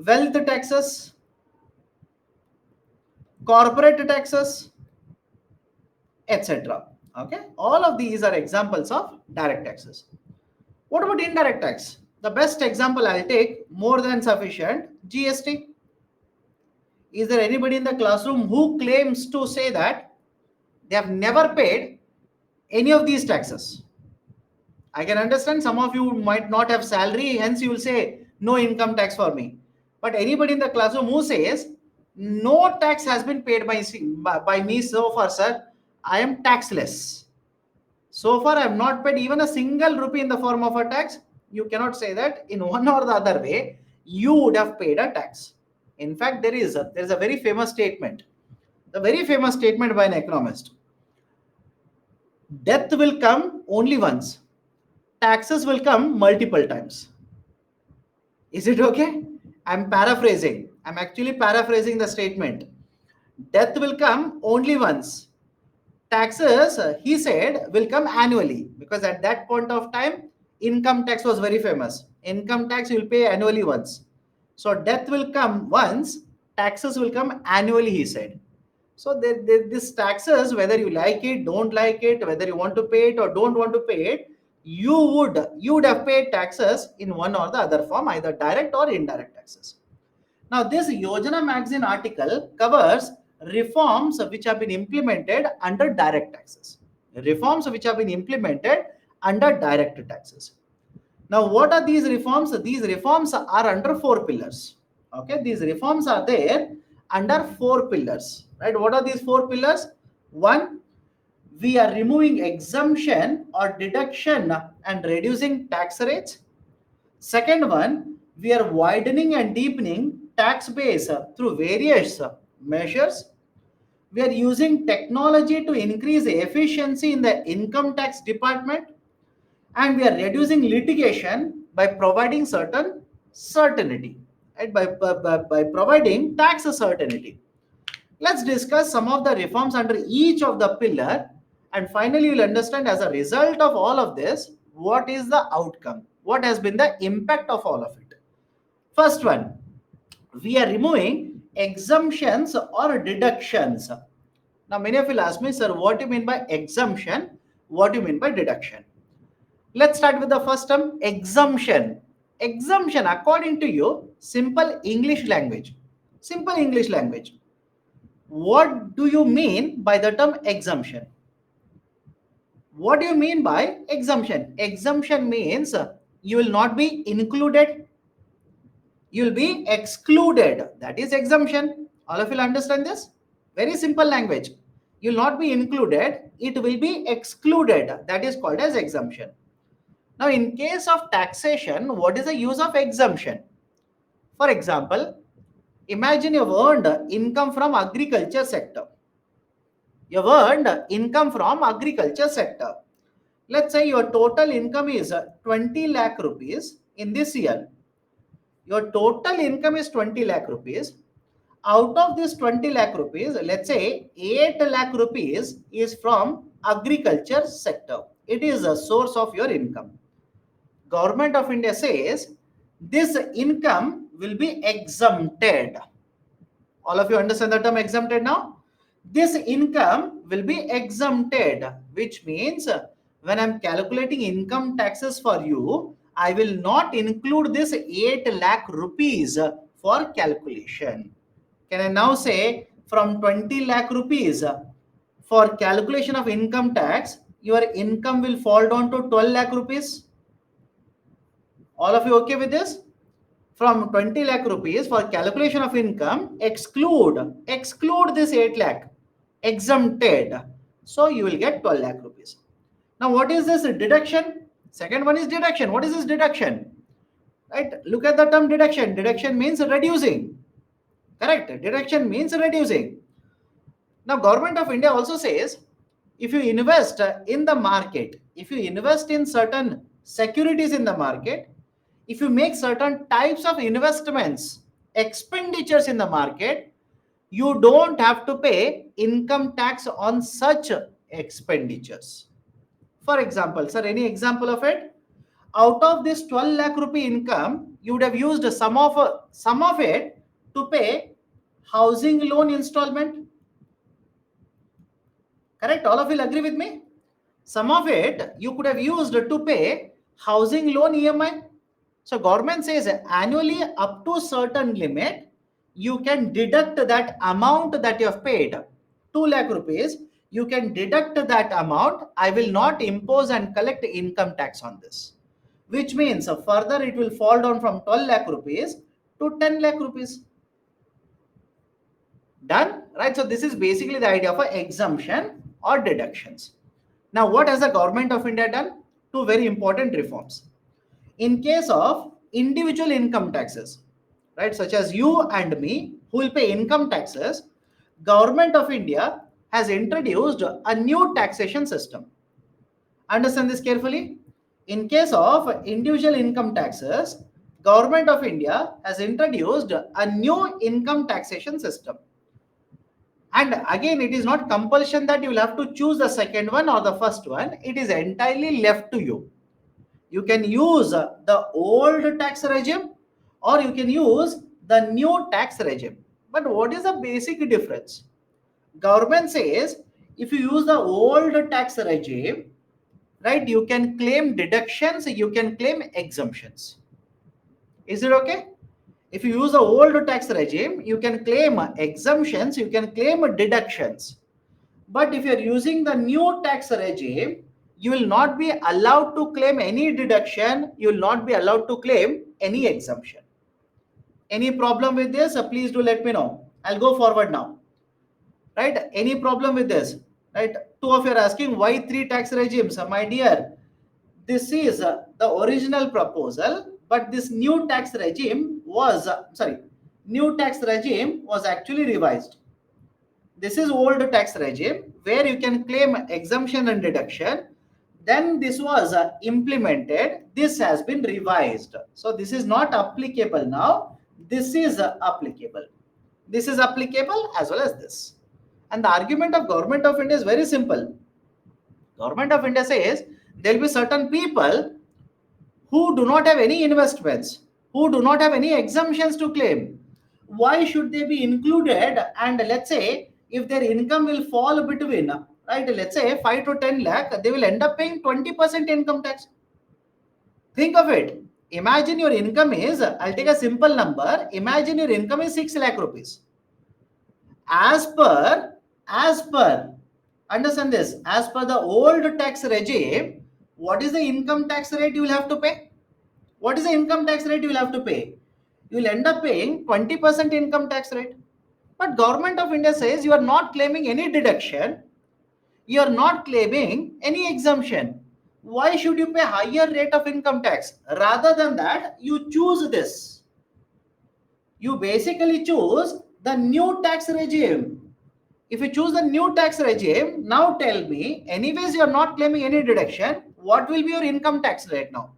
Wealth taxes, corporate taxes, etc. Okay, all of these are examples of direct taxes. What about indirect tax? The best example I'll take, more than sufficient, GST. Is there anybody in the classroom who claims to say that they have never paid any of these taxes? I can understand some of you might not have salary, hence you will say no income tax for me. But anybody in the classroom who says no tax has been paid by me so far, sir, I am taxless. So far, I have not paid even a single rupee in the form of a tax. You cannot say that in one or the other way you would have paid a tax. In fact, there is a very famous statement, the very famous statement by an economist. Death will come only once. Taxes will come multiple times. Is it okay? I'm paraphrasing. I'm actually paraphrasing the statement. Death will come only once. Taxes, he said, will come annually, because at that point of time, income tax was very famous. Income tax you will pay annually once. So death will come once, taxes will come annually, he said. So this taxes, whether you like it, don't like it, whether you want to pay it or don't want to pay it, you would have paid taxes in one or the other form, either direct or indirect taxes. Now, this Yojana magazine article covers reforms which have been implemented under direct taxes. Reforms which have been implemented under direct taxes. Now, what are these reforms? These reforms are under four pillars. Okay, these reforms are there under four pillars. Right? What are these four pillars? One, we are removing exemption or deduction and reducing tax rates. Second one, we are widening and deepening tax base through various measures. We are using technology to increase efficiency in the income tax department, and we are reducing litigation by providing certain certainty, right? By providing tax certainty. Let's discuss some of the reforms under each of the pillar, and finally you'll understand as a result of all of this what is the outcome, what has been the impact of all of it. First one, we are removing exemptions or deductions. Now many of you will ask me, sir, what do you mean by exemption, what do you mean by deduction? Let's start with the first term, exemption. Exemption, according to you, simple English language. Simple English language. What do you mean by the term exemption? What do you mean by exemption? Exemption means you will not be included, you will be excluded. That is exemption. All of you will understand this? Very simple language. You will not be included, it will be excluded. That is called as exemption. Now, in case of taxation, what is the use of exemption? For example, imagine you have earned income from agriculture sector. You have earned income from agriculture sector. Let's say your total income is 20 lakh rupees in this year. Your total income is 20 lakh rupees. Out of this 20 lakh rupees, let's say 8 lakh rupees is from agriculture sector. It is a source of your income. Government of India says this income will be exempted. All of you understand the term exempted now? This income will be exempted, which means when I'm calculating income taxes for you, I will not include this 8 lakh rupees for calculation. Can I now say from 20 lakh rupees for calculation of income tax, your income will fall down to 12 lakh rupees. All of you okay with this? From 20 lakh rupees for calculation of income, exclude this 8 lakh, exempted. So you will get 12 lakh rupees. Now what is this deduction? Second one is deduction. What is this deduction? Right? Look at the term deduction. Deduction means reducing. Correct? Deduction means reducing. Now Government of India also says, if you invest in the market, if you invest in certain securities in the market, if you make certain types of investments, expenditures in the market, you don't have to pay income tax on such expenditures. For example, sir, any example of it? Out of this 12 lakh rupee income, you would have used some of it to pay housing loan installment. Correct? All of you will agree with me? Some of it you could have used to pay housing loan EMI. So government says annually up to certain limit, you can deduct that amount that you have paid, 2 lakh rupees, you can deduct that amount. I will not impose and collect income tax on this. Which means further it will fall down from 12 lakh rupees to 10 lakh rupees. Done? Right? So this is basically the idea of an exemption or deductions. Now what has the Government of India done? Two very important reforms. In case of individual income taxes, right, such as you and me who will pay income taxes, Government of India has introduced a new taxation system. Understand this carefully. In case of individual income taxes, Government of India has introduced a new income taxation system. And again, it is not compulsion that you will have to choose the second one or the first one. It is entirely left to you. You can use the old tax regime or you can use the new tax regime. But what is the basic difference? Government says if you use the old tax regime, right, you can claim deductions, you can claim exemptions. Is it okay? If you use the old tax regime, you can claim exemptions, you can claim deductions. But if you're using the new tax regime, you will not be allowed to claim any deduction, you will not be allowed to claim any exemption. Any problem with this? Please do let me know. I'll go forward now. Right? Any problem with this? Right? Two of you are asking why three tax regimes? My dear, this is the original proposal, but this new tax regime was actually revised. This is old tax regime where you can claim exemption and deduction. Then this was implemented. This has been revised. So this is not applicable now. This is applicable. This is applicable as well as this. And the argument of Government of India is very simple. Government of India says there will be certain people who do not have any investments, who do not have any exemptions to claim. Why should they be included? And let's say if their income will fall between, right, let's say 5 to 10 lakh, they will end up paying 20% income tax. Think of it. Imagine your income is, I'll take a simple number. Imagine your income is 6 lakh rupees. As per, understand this, as per the old tax regime, what is the income tax rate you will have to pay? What is the income tax rate you will have to pay? You will end up paying 20% income tax rate. But Government of India says you are not claiming any deduction. You are not claiming any exemption. Why should you pay higher rate of income tax? Rather than that, you choose this. You basically choose the new tax regime. If you choose the new tax regime, now tell me, anyways you are not claiming any deduction, what will be your income tax rate now?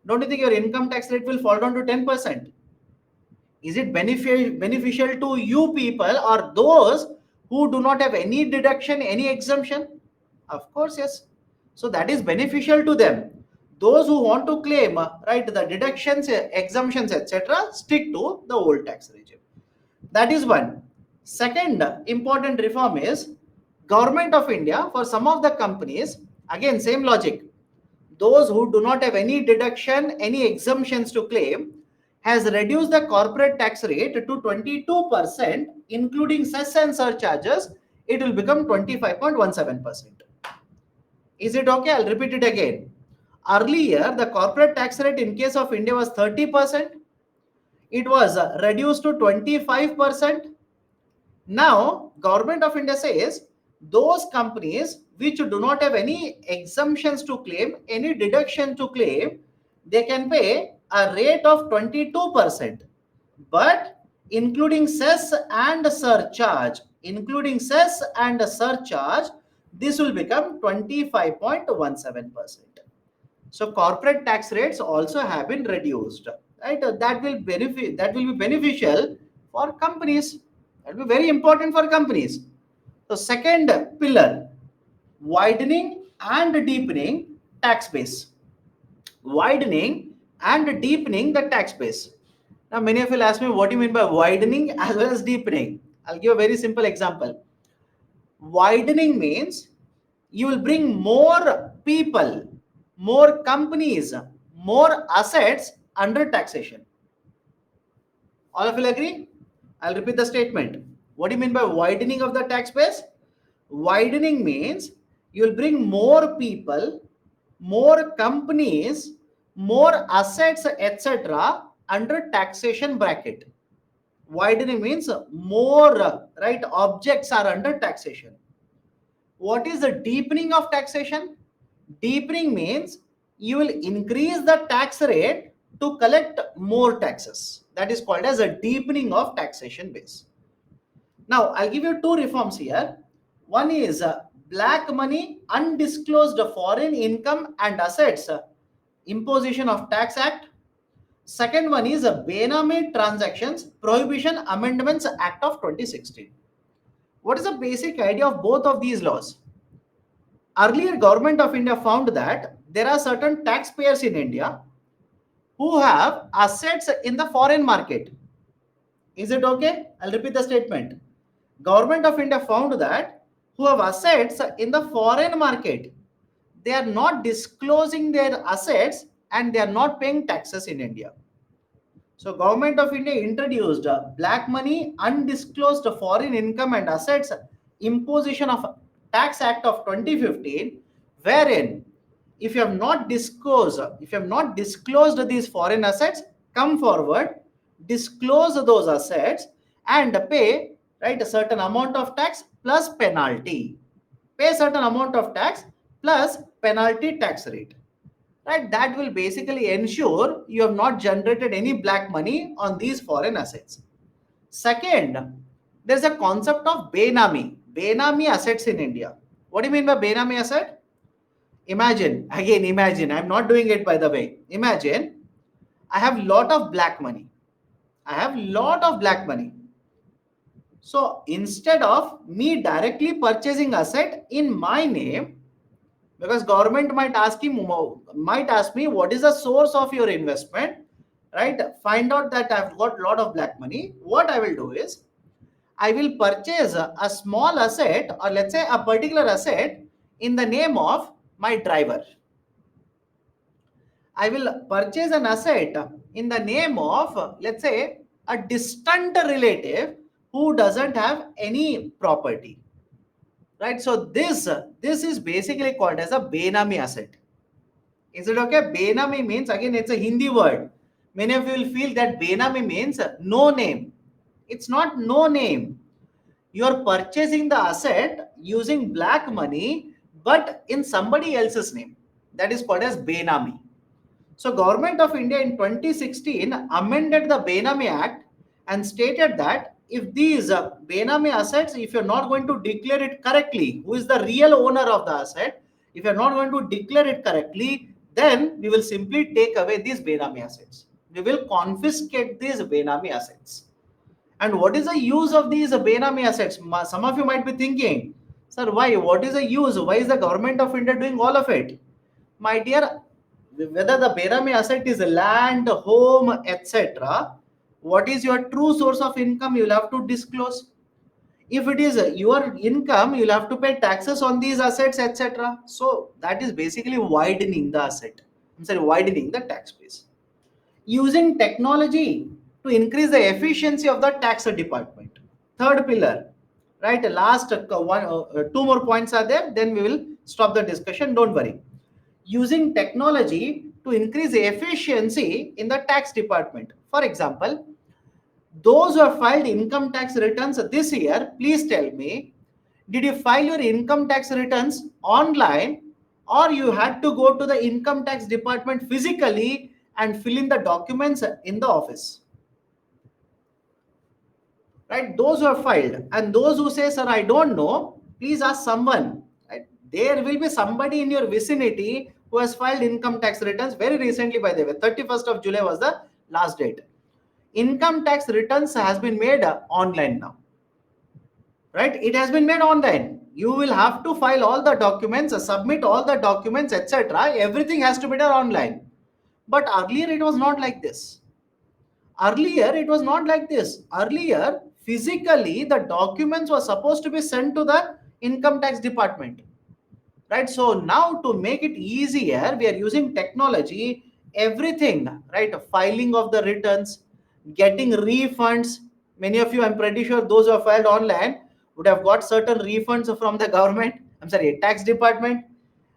Don't you think your income tax rate will fall down to 10%? Is it beneficial to you people or those who do not have any deduction, any exemption? Of course, yes. So that is beneficial to them. Those who want to claim, right, the deductions, exemptions, etc., stick to the old tax regime. That is one. Second important reform is Government of India, for some of the companies, again, same logic. Those who do not have any deduction, any exemptions to claim, has reduced the corporate tax rate to 22%, including cess and surcharges, it will become 25.17%. Is it okay? I'll repeat it again. Earlier, the corporate tax rate in case of India was 30%. It was reduced to 25%. Now, Government of India says those companies which do not have any exemptions to claim, any deduction to claim, they can pay a rate of 22%. But including cess and surcharge, this will become 25.17%. So corporate tax rates also have been reduced, right? That will be beneficial for companies. That will be very important for companies. So second pillar, widening and deepening tax base. Widening and deepening the tax base. Now many of you will ask me, what do you mean by widening as well as deepening? I'll give a very simple example. Widening means you will bring more people, more companies, more assets under taxation. All of you will agree? I'll repeat the statement. What do you mean by widening of the tax base? Widening means you will bring more people, more companies, more assets, etc. under taxation bracket. Widening means more, right, objects are under taxation. What is the deepening of taxation? Deepening means you will increase the tax rate to collect more taxes. That is called as a deepening of taxation base. Now, I'll give you two reforms here. One is black money, undisclosed foreign income and assets, Imposition of Tax Act. Second one is Benami Transactions Prohibition Amendments Act of 2016. What is the basic idea of both of these laws? Earlier, Government of India found that there are certain taxpayers in India who have assets in the foreign market. Is it okay? I'll repeat the statement. Government of India found that who have assets in the foreign market, they are not disclosing their assets and they are not paying taxes in India. So Government of India introduced Black Money, Undisclosed Foreign Income and Assets Imposition of Tax Act of 2015, wherein if you have not disclosed these foreign assets, come forward, disclose those assets and pay, right, a certain amount of tax plus penalty. Pay certain amount of tax plus penalty tax rate. Right, that will basically ensure you have not generated any black money on these foreign assets. Second, there's a concept of Benami assets in India. What do you mean by Benami asset? Imagine, I'm not doing it by the way. Imagine, I have lot of black money. So instead of me directly purchasing asset in my name, because government might ask me what is the source of your investment, right? Find out that I've got a lot of black money. What I will do is I will purchase a small asset, or let's say a particular asset, in the name of my driver. I will purchase an asset in the name of, let's say, a distant relative who doesn't have any property. Right, so this is basically called as a Benami asset. Is it okay? Benami means, again, it's a Hindi word. Many of you will feel that Benami means no name. It's not no name. You are purchasing the asset using black money, but in somebody else's name. That is called as Benami. So Government of India in 2016 amended the Benami Act and stated that if these Benami assets, if you're not going to declare it correctly, who is the real owner of the asset, if you're not going to declare it correctly, then we will simply take away these Benami assets. We will confiscate these Benami assets. And what is the use of these Benami assets? Some of you might be thinking, sir, why? What is the use? Why is the Government of India doing all of it? My dear, whether the Benami asset is land, home, etc., what is your true source of income, you'll have to disclose. If it is your income, you'll have to pay taxes on these assets, etc. So that is basically widening the asset. I'm sorry, widening the tax base. using technology to increase the efficiency of the tax department. Third pillar, right? Last two more points are there, then we will stop the discussion. Don't worry. Using technology to increase efficiency in the tax department. For example, those who have filed income tax returns this year, please tell me, did you file your income tax returns online or you had to go to the income tax department physically and fill in the documents in the office? Right? Those who have filed, and those who say, sir, I don't know, please ask someone. Right? There will be somebody in your vicinity who has filed income tax returns very recently, by the way. 31st of July was the last date. Income tax returns has been made online now. Right? It has been made online. You will have to file all the documents, submit all the documents, etc. Everything has to be done online. But earlier it was not like this. Earlier, physically, the documents were supposed to be sent to the income tax department. Right? So now to make it easier, we are using technology, everything, right? Filing of the returns, getting refunds. Many of you, I'm pretty sure those who have filed online would have got certain refunds from the government. I'm sorry, tax department,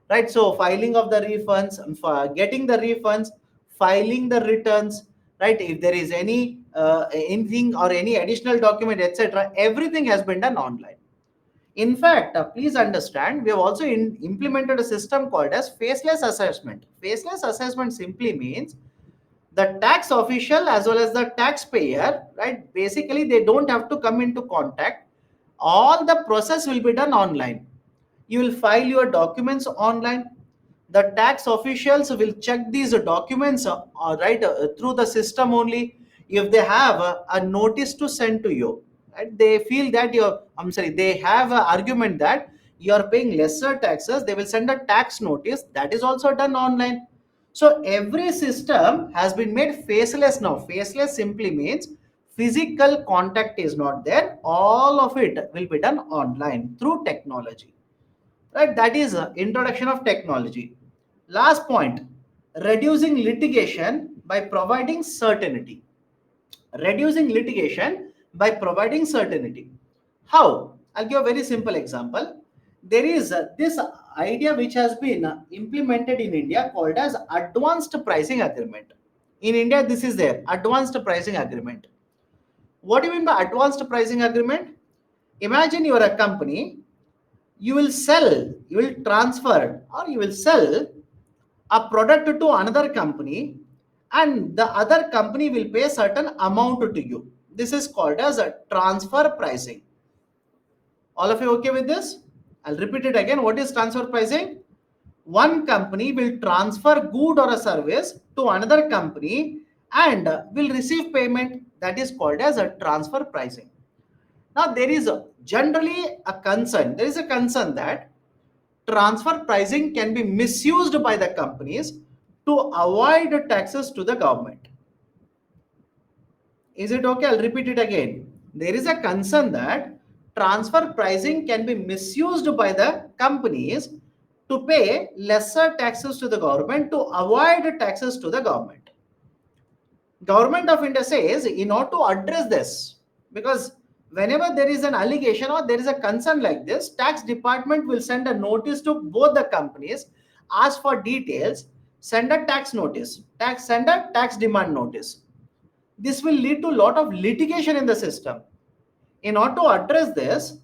right? So filing of the refunds, getting the refunds, filing the returns, right? If there is anything or any additional document, etc., everything has been done online. In fact, please understand, we have also implemented a system called as faceless assessment. Faceless assessment simply means the tax official as well as the taxpayer, right? Basically, they don't have to come into contact. All the process will be done online. You will file your documents online. The tax officials will check these documents through the system only. If they have a notice to send to you, right? They feel that they have an argument that you are paying lesser taxes, they will send a tax notice. That is also done online. So every system has been made faceless now. Faceless simply means physical contact is not there. All of it will be done online through technology. Right? That is introduction of technology. Last point, reducing litigation by providing certainty. Reducing litigation by providing certainty. How? I'll give a very simple example. There is this idea which has been implemented in India called as advanced pricing agreement. In India, this is there, advanced pricing agreement. What do you mean by advanced pricing agreement? Imagine you are a company, you will transfer, or you will sell a product to another company, and the other company will pay certain amount to you. This is called as a transfer pricing. All of you okay with this? I'll repeat it again. What is transfer pricing? One company will transfer good or a service to another company and will receive payment. That is called as a transfer pricing. Now there is generally a concern. There is a concern that transfer pricing can be misused by the companies to avoid taxes to the government. Is it okay? I'll repeat it again. There is a concern that transfer pricing can be misused by the companies to pay lesser taxes to the government to avoid taxes to the government. Government of India says in order to address this, because whenever there is an allegation or there is a concern like this, tax department will send a notice to both the companies, ask for details, send a tax notice, send a tax demand notice. This will lead to a lot of litigation in the system. In order to address this,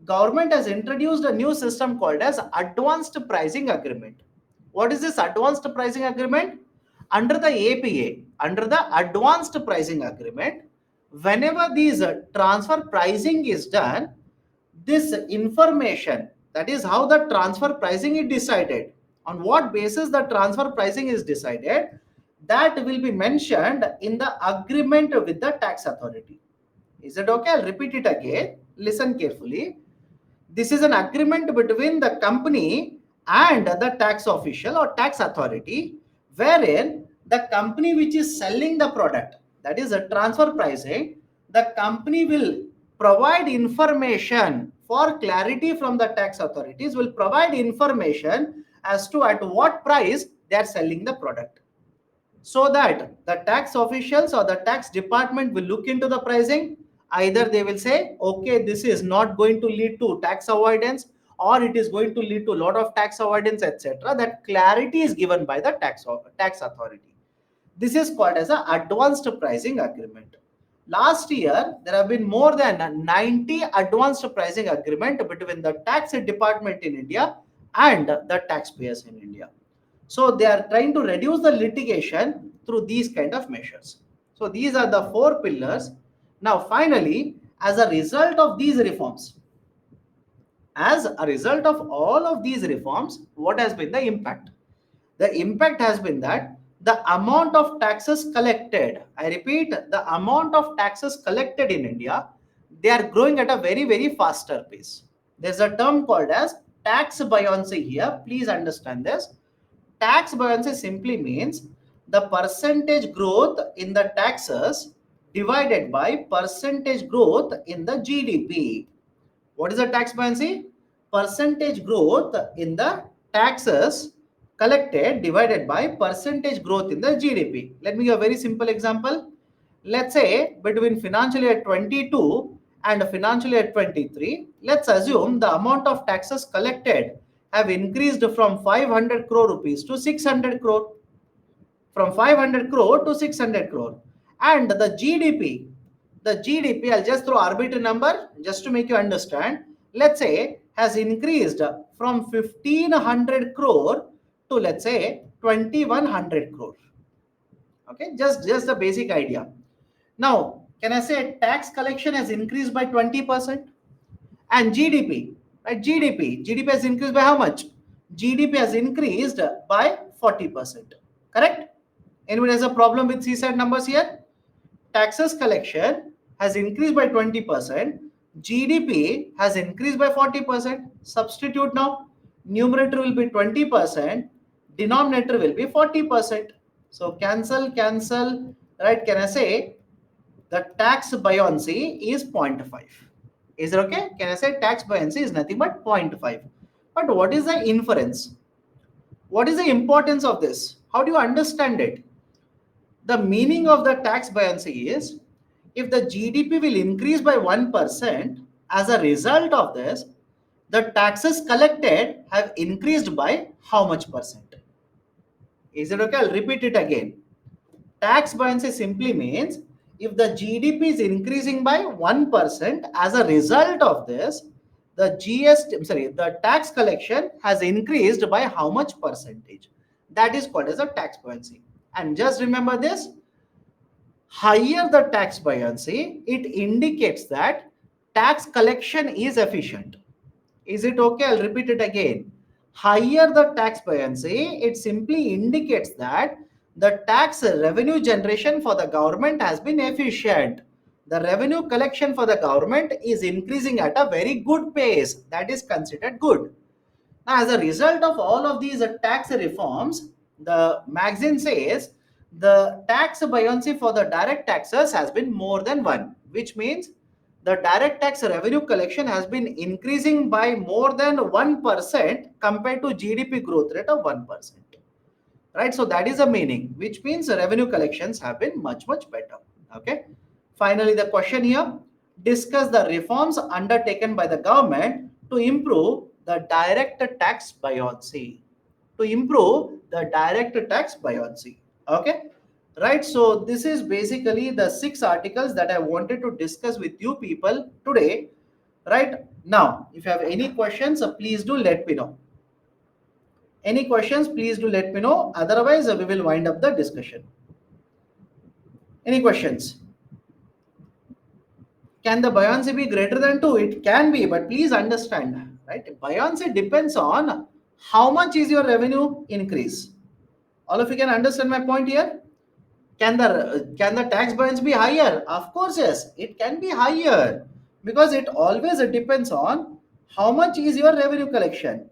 government has introduced a new system called as advanced pricing agreement. What is this advanced pricing agreement? Under the APA, under the advanced pricing agreement, whenever these transfer pricing is done, this information, that is how the transfer pricing is decided, on what basis the transfer pricing is decided, that will be mentioned in the agreement with the tax authority. Is it okay? I'll repeat it again. Listen carefully. This is an agreement between the company and the tax official or tax authority, wherein the company which is selling the product, that is a transfer pricing, the company will provide information for clarity from the tax authorities, will provide information as to at what price they are selling the product. so that the tax officials or the tax department will look into the pricing. Either they will say, okay, this is not going to lead to tax avoidance, or it is going to lead to a lot of tax avoidance, etc. That clarity is given by the tax authority. This is called as an advanced pricing agreement. Last year, there have been more than 90 advanced pricing agreement between the tax department in India and the taxpayers in India. So they are trying to reduce the litigation through these kind of measures. So these are the four pillars. Now, finally, as a result of these reforms, as a result of all of these reforms, what has been the impact? The impact has been that the amount of taxes collected, I repeat, the amount of taxes collected in India, they are growing at a very, very faster pace. There's a term called as tax buoyancy here. Please understand this. Tax buoyancy simply means the percentage growth in the taxes divided by percentage growth in the GDP. What is the tax buoyancy? Percentage growth in the taxes collected divided by percentage growth in the GDP. Let me give a very simple example. Let's say between financial year 22 and financial year 23, let's assume the amount of taxes collected have increased from 500 crore rupees to 600 crore, from 500 crore to 600 crore. And the GDP, I'll just throw arbitrary number just to make you understand. Let's say has increased from 1500 crore to, let's say, 2100 crore. Okay, just the basic idea. Now, can I say tax collection has increased by 20%? And GDP, right? GDP has increased by how much? GDP has increased by 40%. Correct? Anybody has a problem with C-side numbers here? Taxes collection has increased by 20%. GDP has increased by 40%. Substitute now. Numerator will be 20%. Denominator will be 40%. So cancel, right? Can I say the tax buoyancy is 0.5? Is it okay? Can I say tax buoyancy is nothing but 0.5? But what is the inference? What is the importance of this? How do you understand it? The meaning of the tax buoyancy is if the GDP will increase by 1%, as a result of this, the taxes collected have increased by how much percent? Is it okay? I'll repeat it again. Tax buoyancy simply means if the GDP is increasing by 1%, as a result of this, the tax collection has increased by how much percentage? That is called as a tax buoyancy. And just remember this, higher the tax buoyancy, it indicates that tax collection is efficient. Is it okay? I'll repeat it again. Higher the tax buoyancy, it simply indicates that the tax revenue generation for the government has been efficient. The revenue collection for the government is increasing at a very good pace. That is considered good. Now, as a result of all of these tax reforms, the magazine says the tax buoyancy for the direct taxes has been more than 1, which means the direct tax revenue collection has been increasing by more than 1% compared to GDP growth rate of 1%. Right? So that is a meaning, which means revenue collections have been much, much better. Okay. Finally, the question here, discuss the reforms undertaken by the government to improve the direct tax buoyancy. To improve the direct tax buoyancy. Okay. Right. So this is basically the 6 articles that I wanted to discuss with you people today. Right now, if you have any questions, please do let me know. Any questions, please do let me know. Otherwise, we will wind up the discussion. Any questions? Can the buoyancy be greater than 2? It can be, but please understand, right? Buoyancy depends on how much is your revenue increase. All of you can understand my point here? Can the tax buoyancy be higher? Of course, yes, it can be higher because it always depends on how much is your revenue collection.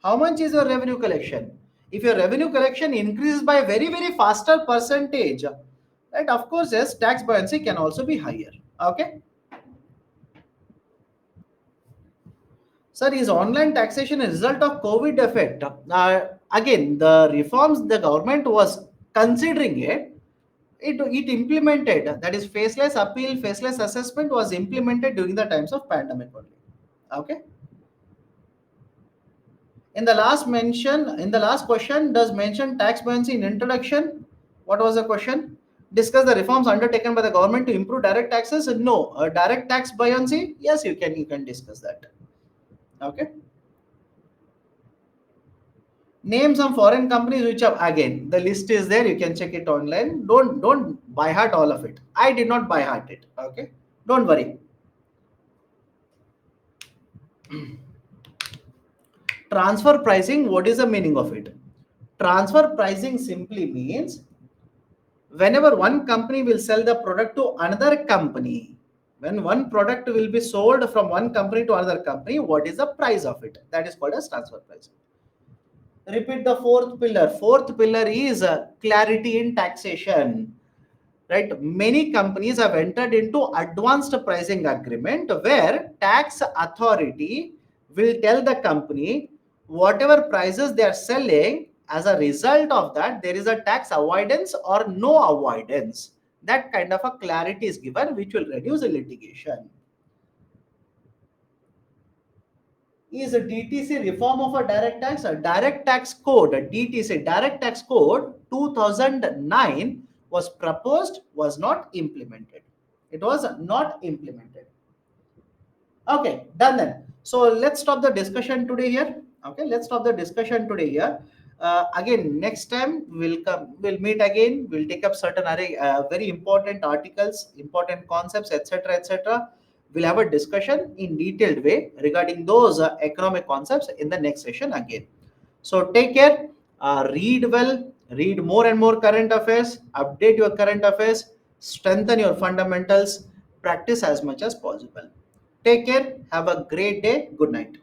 How much is your revenue collection? If your revenue collection increases by a very, very faster percentage, right? Of course, yes, tax buoyancy can also be higher. Okay. Sir, is online taxation a result of COVID effect? Again, the reforms the government was Considering it implemented, that is faceless appeal, faceless assessment was implemented during the times of pandemic only. Okay. In the last question, does mention tax buoyancy in introduction? What was the question? Discuss the reforms undertaken by the government to improve direct taxes. No. Direct tax buoyancy? Yes, you can discuss that. Okay. Name some foreign companies which have, again, the list is there. You can check it online. Don't by heart all of it. I did not by heart it. Okay. Don't worry. Transfer pricing. What is the meaning of it? Transfer pricing simply means whenever one company will sell the product to another company, when one product will be sold from one company to another company, what is the price of it? That is called as transfer pricing. Repeat the fourth pillar. Fourth pillar is clarity in taxation. Right? Many companies have entered into advanced pricing agreement where tax authority will tell the company whatever prices they are selling. As a result of that, there is a tax avoidance or no avoidance. That kind of a clarity is given, which will reduce the litigation. Is a DTC reform of a direct tax? A direct tax code, a DTC, direct tax code 2009 was proposed, was not implemented. It was not implemented. Okay, done then. So let's stop the discussion today here. Okay, let's stop the discussion today here. Again, next time we'll come, we'll meet again. We'll take up certain array, very important articles, important concepts, etc., etc. We'll have a discussion in detailed way regarding those economic concepts in the next session again. So take care. Read well. Read more and more current affairs. Update your current affairs. Strengthen your fundamentals. Practice as much as possible. Take care. Have a great day. Good night.